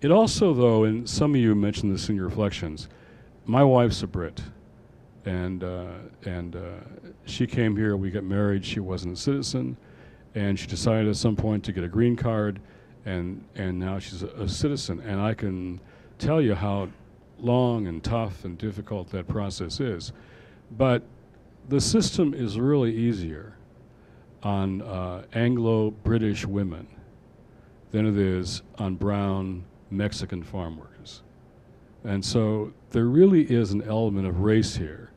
It also, though, and some of you mentioned this in your reflections, my wife's a Brit, and she came here, we got married, she wasn't a citizen, and she decided at some point to get a green card, and now she's a citizen. And I can tell you how long and tough and difficult that process is. But the system is really easier on Anglo-British women than it is on brown Mexican farm workers. And so there really is an element of race here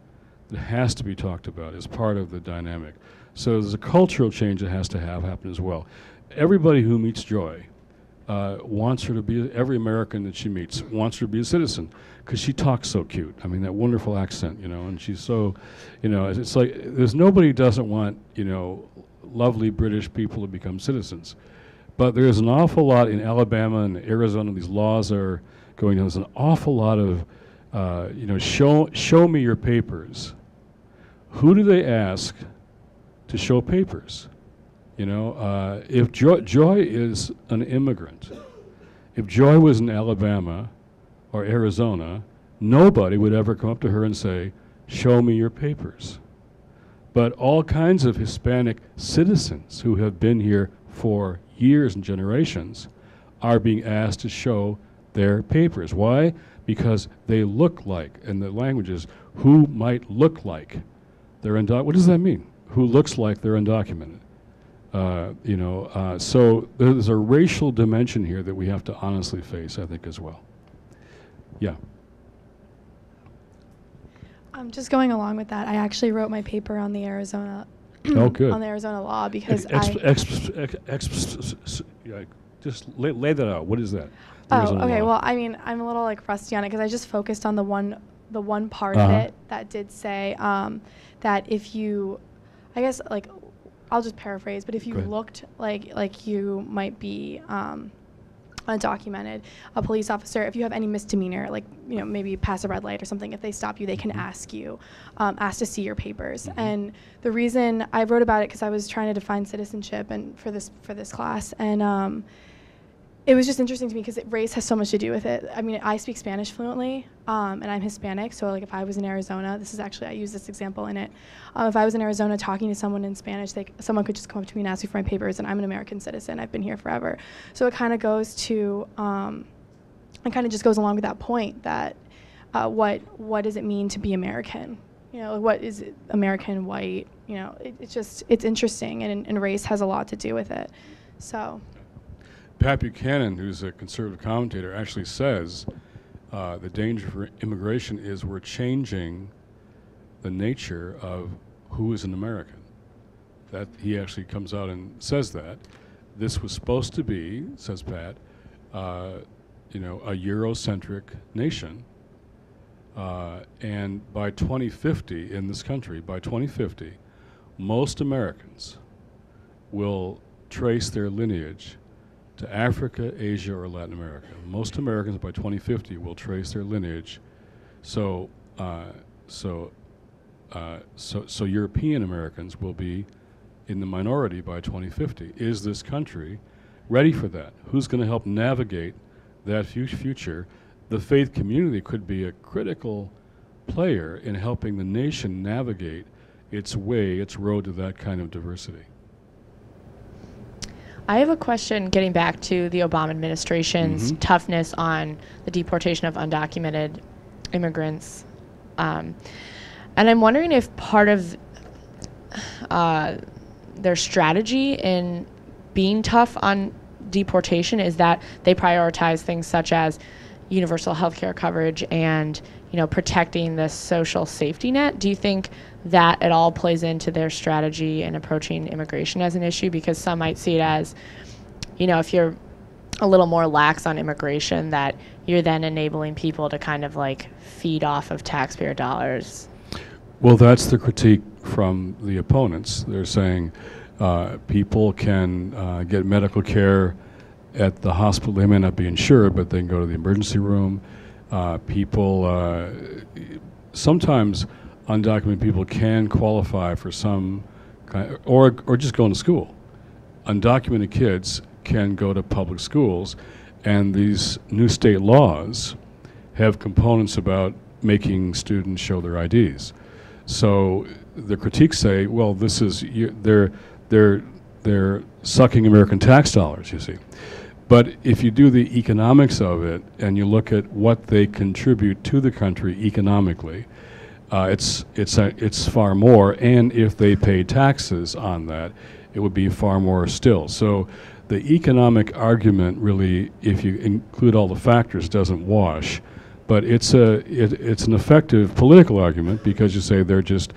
that has to be talked about as part of the dynamic. So there's a cultural change that has to happen as well. Everybody who meets Joy wants her to be, every American that she meets wants her to be a citizen, because she talks so cute. I mean, that wonderful accent, and she's so, it's like, there's nobody who doesn't want, lovely British people to become citizens. But there's an awful lot in Alabama and Arizona, these laws are going on. There's an awful lot of, show me your papers. Who do they ask to show papers? If Joy is an immigrant, if Joy was in Alabama or Arizona, nobody would ever come up to her and say, show me your papers. But all kinds of Hispanic citizens who have been here for years and generations are being asked to show their papers. Why? Because they look like, and the language is, who might look like they're undocumented. What does that mean? Who looks like they're undocumented? So there's a racial dimension here that we have to honestly face, I think, as well. Yeah. Just going along with that, I actually wrote my paper on the Arizona Oh, good. on the Arizona law because just lay that out. What is that? Oh, okay. Well, I mean, I'm a little rusty on it because I just focused on the one part of it that did say that if you, I guess I'll just paraphrase, but if you looked like you might be undocumented, a police officer, if you have any misdemeanor, maybe pass a red light or something, if they stop you, they can ask to see your papers. And the reason I wrote about it because I was trying to define citizenship and for this class, and it was just interesting to me because race has so much to do with it. I mean, I speak Spanish fluently, and I'm Hispanic, so if I was in Arizona, I use this example in it. If I was in Arizona talking to someone in Spanish, someone could just come up to me and ask me for my papers, and I'm an American citizen. I've been here forever. So it kind of goes to, it kind of just goes along with that point that what does it mean to be American? What is it, American, white? It's interesting, and race has a lot to do with it. So. Pat Buchanan, who's a conservative commentator, actually says the danger for immigration is we're changing the nature of who is an American. That he actually comes out and says that. This was supposed to be, says Pat, a Eurocentric nation. And by 2050 in this country, most Americans will trace their lineage to Africa, Asia, or Latin America. Most Americans by 2050 will trace their lineage. So European Americans will be in the minority by 2050. Is this country ready for that? Who's going to help navigate that future? The faith community could be a critical player in helping the nation navigate its road to that kind of diversity. I have a question getting back to the Obama administration's toughness on the deportation of undocumented immigrants. And I'm wondering if part of their strategy in being tough on deportation is that they prioritize things such as universal health care coverage and, protecting the social safety net. Do you think that at all plays into their strategy in approaching immigration as an issue? Because some might see it as, if you're a little more lax on immigration, that you're then enabling people to kind of like feed off of taxpayer dollars. Well, that's the critique from the opponents. They're saying people can get medical care at the hospital. They may not be insured, but they can go to the emergency room. People, sometimes undocumented people can qualify for some kind or just going to school. Undocumented kids can go to public schools, and these new state laws have components about making students show their IDs. So the critiques say, well, this is they're sucking American tax dollars, you see. But if you do the economics of it and you look at what they contribute to the country economically, it's far more. And if they pay taxes on that, it would be far more still. So the economic argument really, if you include all the factors, doesn't wash. But it's an effective political argument because you say they're just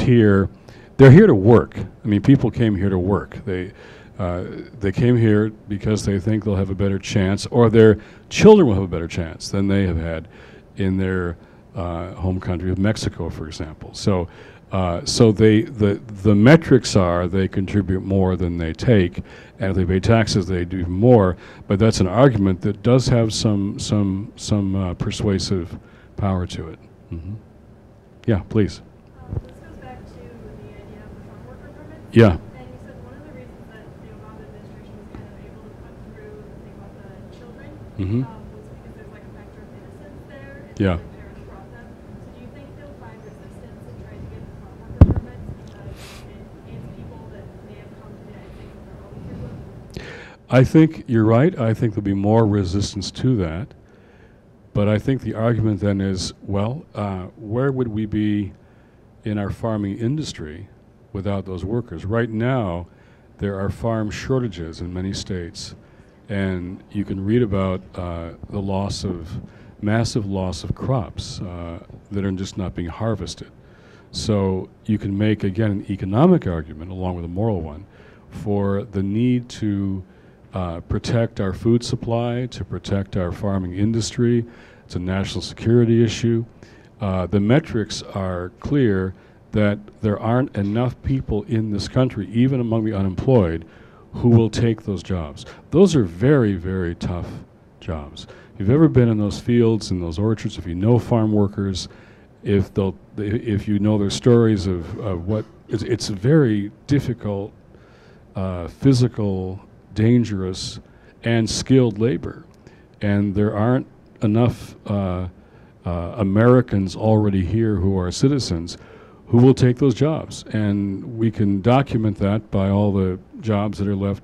here. They're here to work. I mean, people came here to work. They came here because they think they'll have a better chance, or their children will have a better chance than they have had in their home country of Mexico, for example. So the metrics are they contribute more than they take, and if they pay taxes, they do more. But that's an argument that does have some persuasive power to it. Mm-hmm. Yeah, please. This goes back to the idea of the farm worker permits. Yeah. And you said one of the reasons that the Obama administration was kind of able to put through the thing about the children Mm-hmm. Was because there's like a factor of innocence there. And Yeah. their parents brought them. So do you think they'll find resistance in trying to get the farm worker permits because it's people that may have come to the United States on their own free will? I think you're right. I think there'll be more resistance to that. But I think the argument then is, well, where would we be in our farming industry without those workers? Right now, there are farm shortages in many states, and you can read about the massive loss of crops that are just not being harvested. So you can make, again, an economic argument, along with a moral one, for the need to protect our food supply, to protect our farming industry. It's a national security issue. The metrics are clear that there aren't enough people in this country, even among the unemployed, who will take those jobs. Those are very, very tough jobs. If you've ever been in those fields, in those orchards, if you know farm workers, if you know their stories of what, it's very difficult, physical, dangerous, and skilled labor. And there aren't enough Americans already here who are citizens who will take those jobs. And we can document that by all the jobs that are left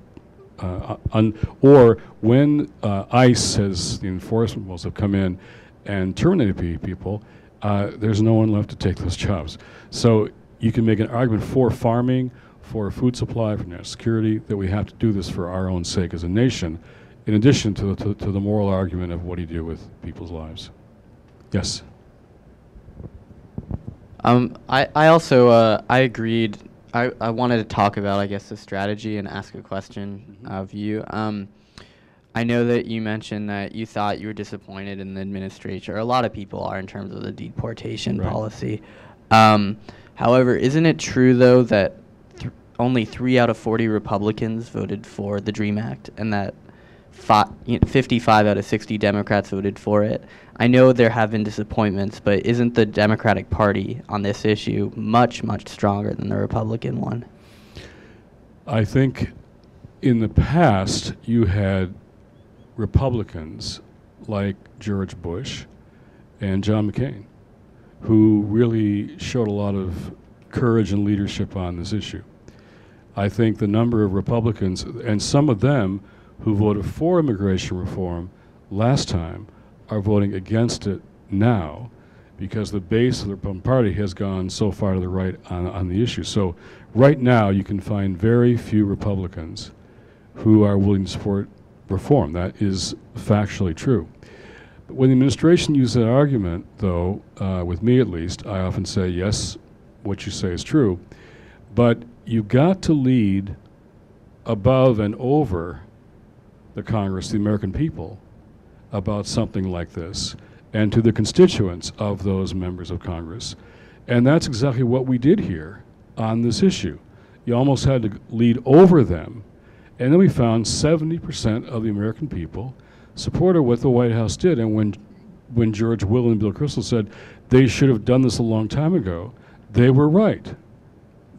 or when ICE has, the enforcement rules have come in and terminated people, there's no one left to take those jobs. So you can make an argument for farming, for food supply, for national security, that we have to do this for our own sake as a nation, in addition to the moral argument of what do you do with people's lives. Yes? I also, I agreed. I wanted to talk about, I guess, the strategy and ask a question of you. I know that you mentioned that you thought you were disappointed in the administration, or a lot of people are in terms of the deportation policy. However, isn't it true, though, that only 3 out of 40 Republicans voted for the DREAM Act, and that 55 out of 60 Democrats voted for it? I know there have been disappointments, but isn't the Democratic Party on this issue much, much stronger than the Republican one? I think in the past you had Republicans like George Bush and John McCain who really showed a lot of courage and leadership on this issue. I think the number of Republicans, and some of them who voted for immigration reform last time, are voting against it now. because the base of the Republican Party has gone so far to the right on the issue. So right now you can find very few Republicans who are willing to support reform. That is factually true. But when the administration uses that argument, though, with me at least, I often say, yes, what you say is true, but you've got to lead above and over the Congress, the American people, about something like this, and to the constituents of those members of Congress. And that's exactly what we did here on this issue. You almost had to lead over them, and then we found 70% of the American people supported what the White House did. And when George Will and Bill Kristol said they should have done this a long time ago, they were right.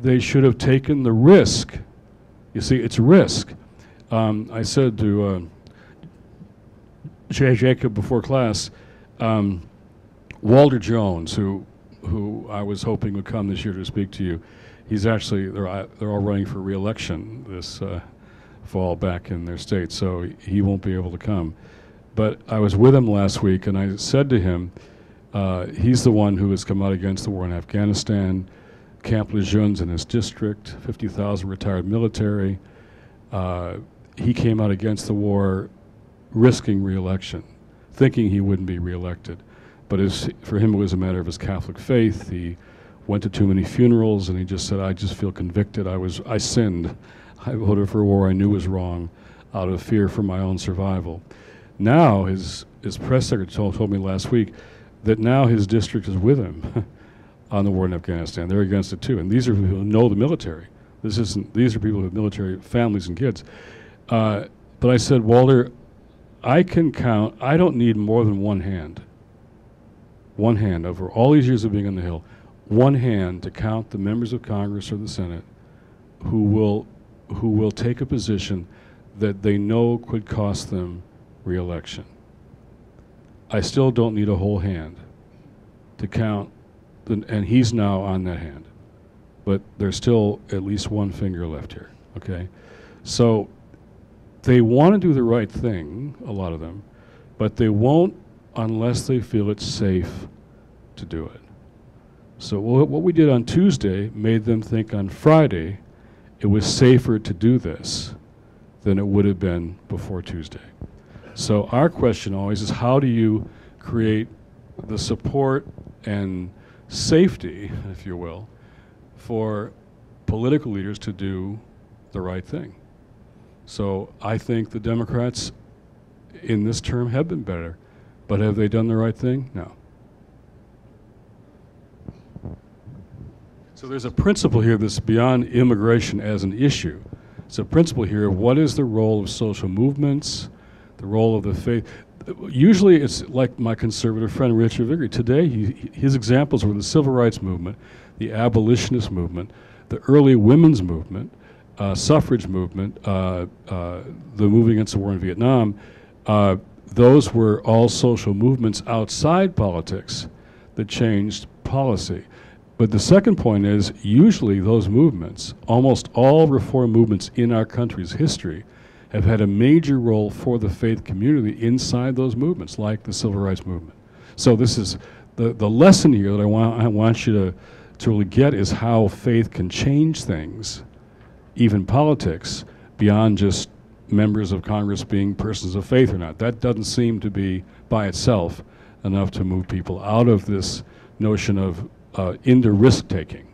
They should have taken the risk. You see, it's risk. I said to Jacob before class, Walter Jones, who I was hoping would come this year to speak to you, he's actually, they're all running for re-election this fall back in their state, so he won't be able to come. But I was with him last week, and I said to him, he's the one who has come out against the war in Afghanistan, Camp Lejeune's in his district, 50,000 retired military. He came out against the war risking re-election, thinking he wouldn't be re-elected. But for him, it was a matter of his Catholic faith. He went to too many funerals, and he just said, I just feel convicted. I sinned. I voted for a war I knew was wrong out of fear for my own survival. Now, his press secretary told me last week that now his district is with him on the war in Afghanistan. They're against it too. And these are people who know the military. These are people who have military families and kids. But I said, Walter, I can count, I don't need more than one hand over all these years of being on the Hill, one hand to count the members of Congress or the Senate who will take a position that they know could cost them re-election. I still don't need a whole hand to count, and he's now on that hand. But there's still at least one finger left here, okay? So they want to do the right thing, a lot of them, but they won't unless they feel it's safe to do it. So what we did on Tuesday made them think on Friday it was safer to do this than it would have been before Tuesday. So our question always is, how do you create the support and safety, if you will, for political leaders to do the right thing? So I think the Democrats in this term have been better, but have they done the right thing? No. So there's a principle here that's beyond immigration as an issue. It's a principle here of what is the role of social movements, the role of the faith. Usually it's like my conservative friend Richard Vickery. Today his examples were the civil rights movement, the abolitionist movement, the early women's movement, suffrage movement, the moving against the war in Vietnam. Those were all social movements outside politics that changed policy. But the second point is, usually those movements, almost all reform movements in our country's history, have had a major role for the faith community inside those movements, like the civil rights movement. So this is the lesson here that I want you to really get, is how faith can change things, even politics, beyond just members of Congress being persons of faith or not. That doesn't seem to be by itself enough to move people out of this notion of into risk-taking.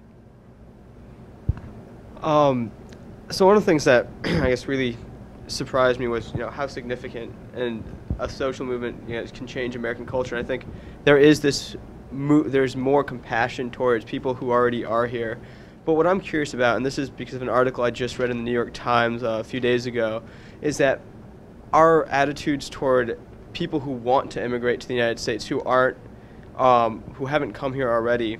So one of the things that I guess really surprised me was, how significant and a social movement can change American culture. And I think there is there's more compassion towards people who already are here. But what I'm curious about, and this is because of an article I just read in the New York Times a few days ago, is that our attitudes toward people who want to immigrate to the United States, who haven't come here already,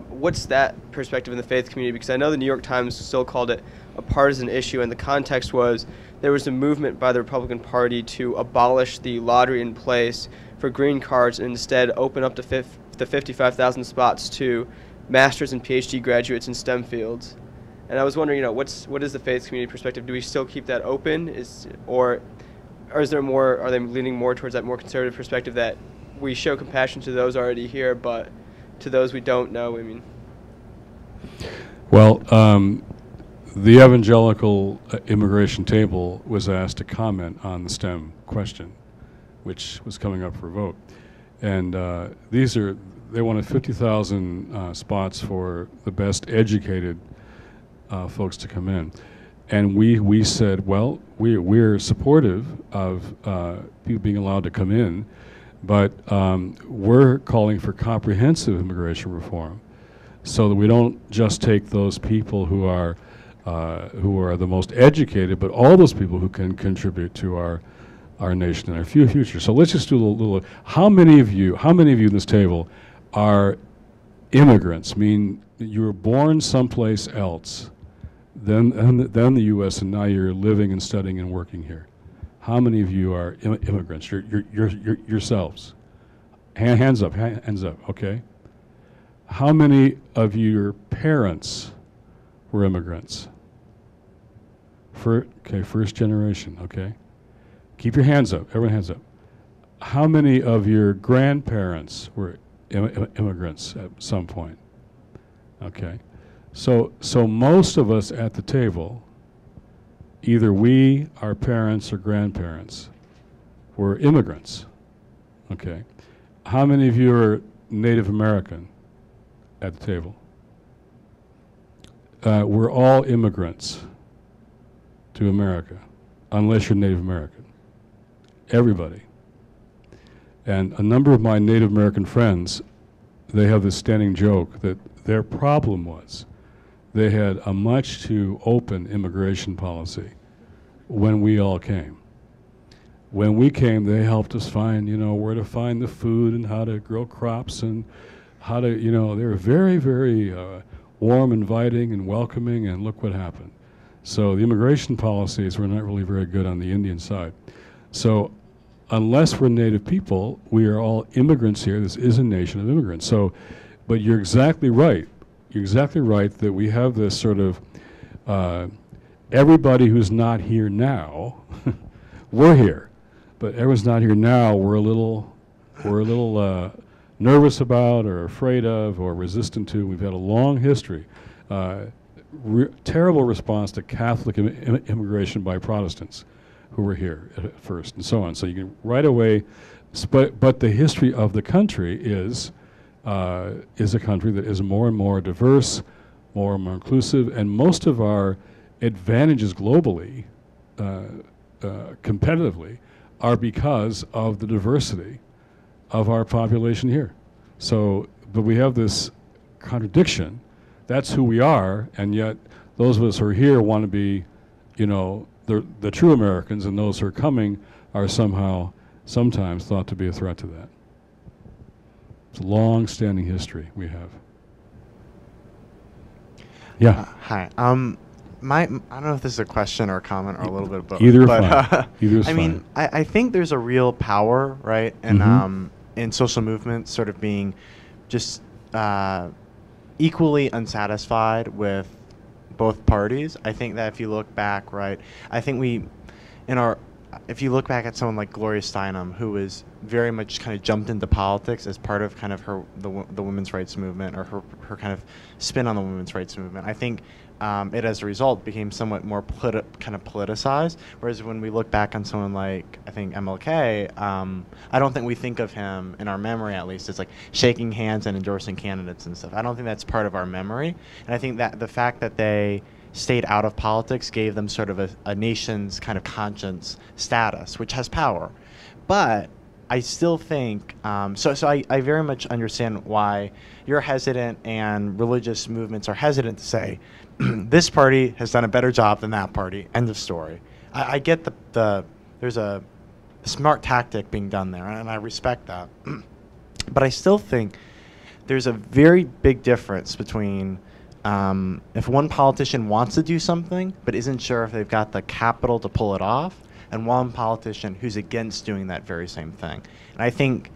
what's that perspective in the faith community? Because I know the New York Times still called it a partisan issue, and the context was there was a movement by the Republican Party to abolish the lottery in place for green cards and instead open up the 55,000 spots to master's and PhD graduates in STEM fields. And I was wondering, what is the faith community perspective? Do we still keep that open, or is there more? Are they leaning more towards that more conservative perspective that we show compassion to those already here, but to those we don't know, I mean. Well, the evangelical immigration table was asked to comment on the STEM question, which was coming up for vote. And they wanted 50,000 spots for the best educated folks to come in. And we said, well, we're supportive of people being allowed to come in, but we're calling for comprehensive immigration reform, so that we don't just take those people who are the most educated, but all those people who can contribute to our nation and our future. So let's just do a little. How many of you at this table are immigrants? Mean you were born someplace else than the U.S. and now you're living and studying and working here? How many of you are immigrants? Yourselves. Hands up. Hands up. Okay. How many of your parents were immigrants? First generation. Okay. Keep your hands up. Everyone hands up. How many of your grandparents were immigrants at some point? Okay. So most of us at the table, either we, our parents, or grandparents, were immigrants. Okay. How many of you are Native American at the table? We're all immigrants to America, unless you're Native American. Everybody. And a number of my Native American friends, they have this standing joke that their problem was they had a much too open immigration policy when we all came. When we came, they helped us find, where to find the food and how to grow crops and how to, they were very, very warm, inviting, and welcoming, and look what happened. So the immigration policies were not really very good on the Indian side. So unless we're Native people, we are all immigrants here. This is a nation of immigrants. So, but you're exactly right. You're exactly right that we have this sort of everybody who's not here now, we're here, but everyone's not here now. We're a little nervous about, or afraid of, or resistant to. We've had a long history, terrible response to Catholic immigration by Protestants who were here at first, and so on. So you can right away, but the history of the country is a country that is more and more diverse, more and more inclusive, and most of our advantages globally, competitively, are because of the diversity of our population here. So, but we have this contradiction. That's who we are, and yet those of us who are here want to be, the true Americans, and those who are coming are sometimes thought to be a threat to that. It's a long-standing history we have. Yeah. Hi. I don't know if this is a question or a comment or a little bit of both. Either fine. Either is I mean, I think there's a real power, right, in social movements sort of being just equally unsatisfied with both parties. I think that if you look back, right, if you look back at someone like Gloria Steinem, who was very much kind of jumped into politics as part of kind of the women's rights movement, or her kind of spin on the women's rights movement, I think it as a result became somewhat more kind of politicized. Whereas when we look back on someone like, I think, MLK, I don't think we think of him, in our memory at least, as like shaking hands and endorsing candidates and stuff. I don't think that's part of our memory. And I think that the fact that they stayed out of politics gave them sort of a nation's kind of conscience status, which has power. But I still think, so I very much understand why you're hesitant and religious movements are hesitant to say, this party has done a better job than that party, end of story. I get there's a smart tactic being done there, and I respect that. But I still think there's a very big difference between if one politician wants to do something but isn't sure if they've got the capital to pull it off, and one politician who's against doing that very same thing. And I think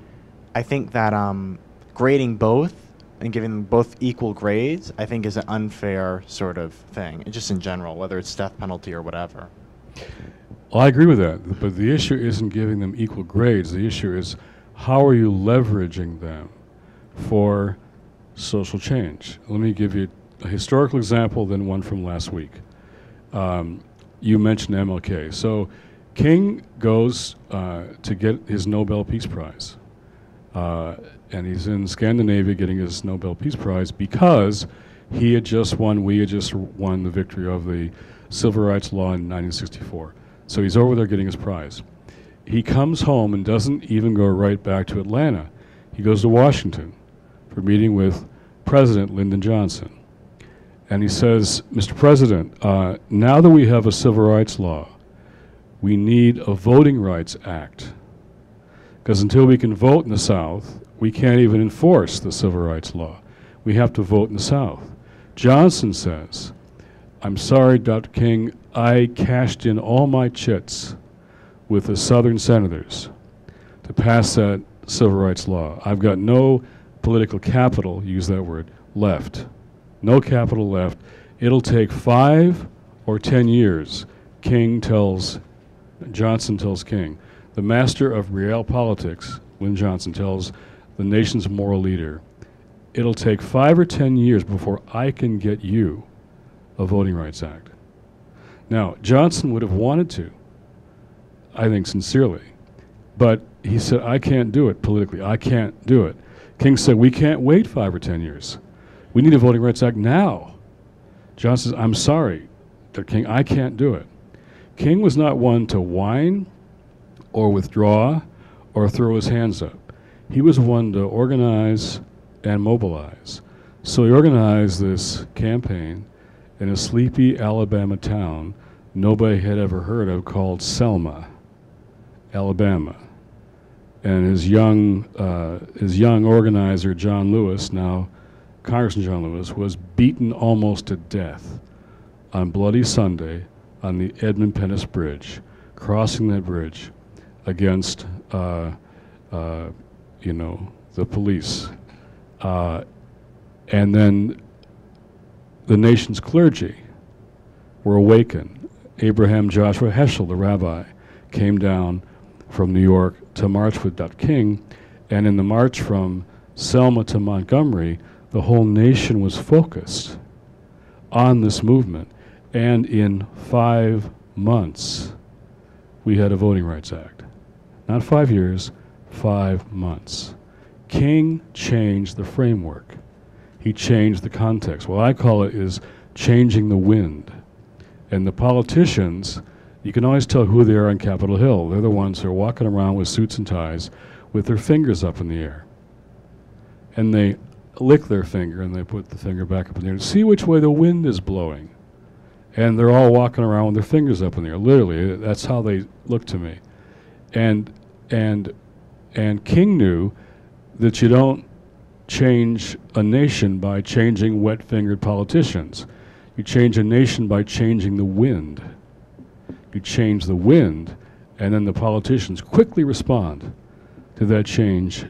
that grading both and giving them both equal grades, I think, is an unfair sort of thing, just in general, whether it's death penalty or whatever. Well, I agree with that, but the issue isn't giving them equal grades. The issue is, how are you leveraging them for social change? Let me give you a historical example, then one from last week. You mentioned MLK. So King goes to get his Nobel Peace Prize. And he's in Scandinavia getting his Nobel Peace Prize because we had just won the victory of the civil rights law in 1964. So he's over there getting his prize. He comes home and doesn't even go right back to Atlanta. He goes to Washington for a meeting with President Lyndon Johnson. And he says, Mr. President, now that we have a civil rights law, we need a Voting Rights Act. Because until we can vote in the South, we can't even enforce the civil rights law. We have to vote in the South. Johnson says, I'm sorry, Dr. King, I cashed in all my chits with the Southern senators to pass that civil rights law. I've got no political capital, use that word, left. No capital left. It'll take 5 or 10 years, Johnson tells King. The master of real politics, Lyndon Johnson, tells the nation's moral leader, it'll take 5 or 10 years before I can get you a Voting Rights Act. Now, Johnson would have wanted to, I think sincerely, but he said, I can't do it politically. I can't do it. King said, we can't wait 5 or 10 years. We need a Voting Rights Act now. Johnson says, I'm sorry, Dr. King, I can't do it. King was not one to whine or withdraw or throw his hands up. He was one to organize and mobilize. So he organized this campaign in a sleepy Alabama town nobody had ever heard of called Selma, Alabama. And his young organizer, John Lewis, now Congressman John Lewis, was beaten almost to death on Bloody Sunday on the Edmund Pettus Bridge, crossing that bridge against, the police. And then the nation's clergy were awakened. Abraham Joshua Heschel, the rabbi, came down from New York to march with Dr. King, and in the march from Selma to Montgomery, the whole nation was focused on this movement. And in 5 months, we had a Voting Rights Act. Not 5 years, 5 months. King changed the framework. He changed the context. What I call it is changing the wind. And the politicians, you can always tell who they are on Capitol Hill. They're the ones who are walking around with suits and ties with their fingers up in the air. And they lick their finger and they put the finger back up in the air to see which way the wind is blowing. And they're all walking around with their fingers up in the air. Literally, that's how they look to me. And King knew that you don't change a nation by changing wet-fingered politicians. You change a nation by changing the wind. You change the wind, and then the politicians quickly respond to that change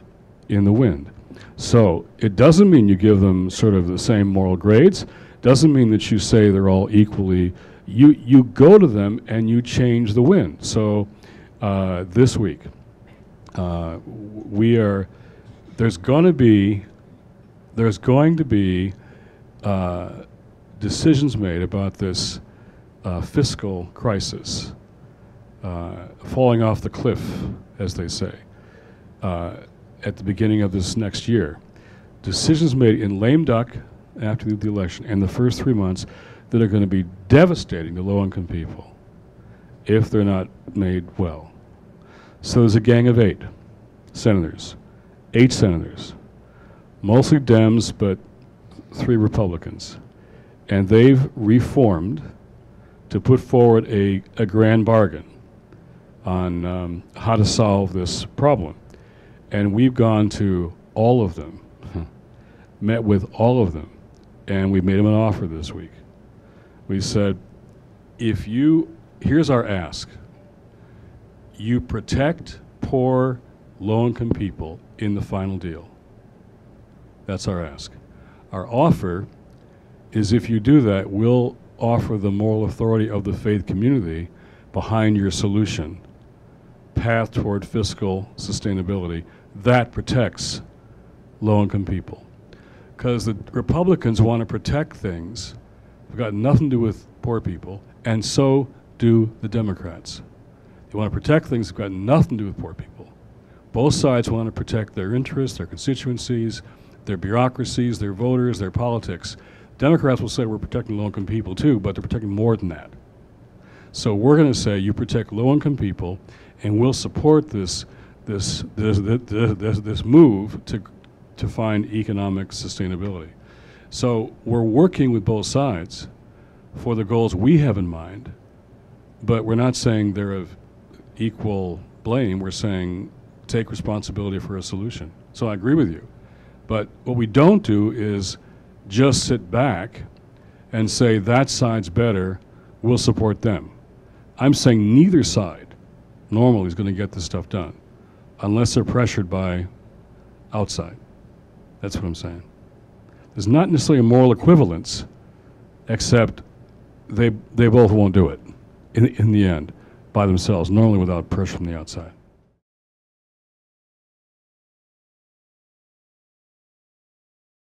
in the wind. So it doesn't mean you give them sort of the same moral grades. Doesn't mean that you say they're all equally. You go to them and you change the wind. So this week, there's going to be decisions made about this fiscal crisis, falling off the cliff, as they say, at the beginning of this next year. Decisions made in lame duck after the election and the first 3 months that are going to be devastating to low-income people if they're not made well. So there's a gang of 8 senators, mostly Dems, but 3 Republicans. And they've reformed to put forward a grand bargain on how to solve this problem. And we've gone to all of them, met with all of them, and we made them an offer this week. We said, here's our ask. You protect poor, low-income people in the final deal. That's our ask. Our offer is if you do that, we'll offer the moral authority of the faith community behind your solution, path toward fiscal sustainability that protects low-income people. Because the Republicans want to protect things that have got nothing to do with poor people, and so do the Democrats. They want to protect things that have got nothing to do with poor people. Both sides want to protect their interests, their constituencies, their bureaucracies, their voters, their politics. Democrats will say we're protecting low-income people too, but they're protecting more than that. So we're going to say you protect low-income people, and we'll support this move to find economic sustainability. So we're working with both sides for the goals we have in mind, but we're not saying they're of equal blame. We're saying take responsibility for a solution. So I agree with you. But what we don't do is just sit back and say that side's better, we'll support them. I'm saying neither side normally is going to get this stuff done unless they're pressured by outside. That's what I'm saying. There's not necessarily a moral equivalence, except they both won't do it in the end by themselves, normally without pressure from the outside.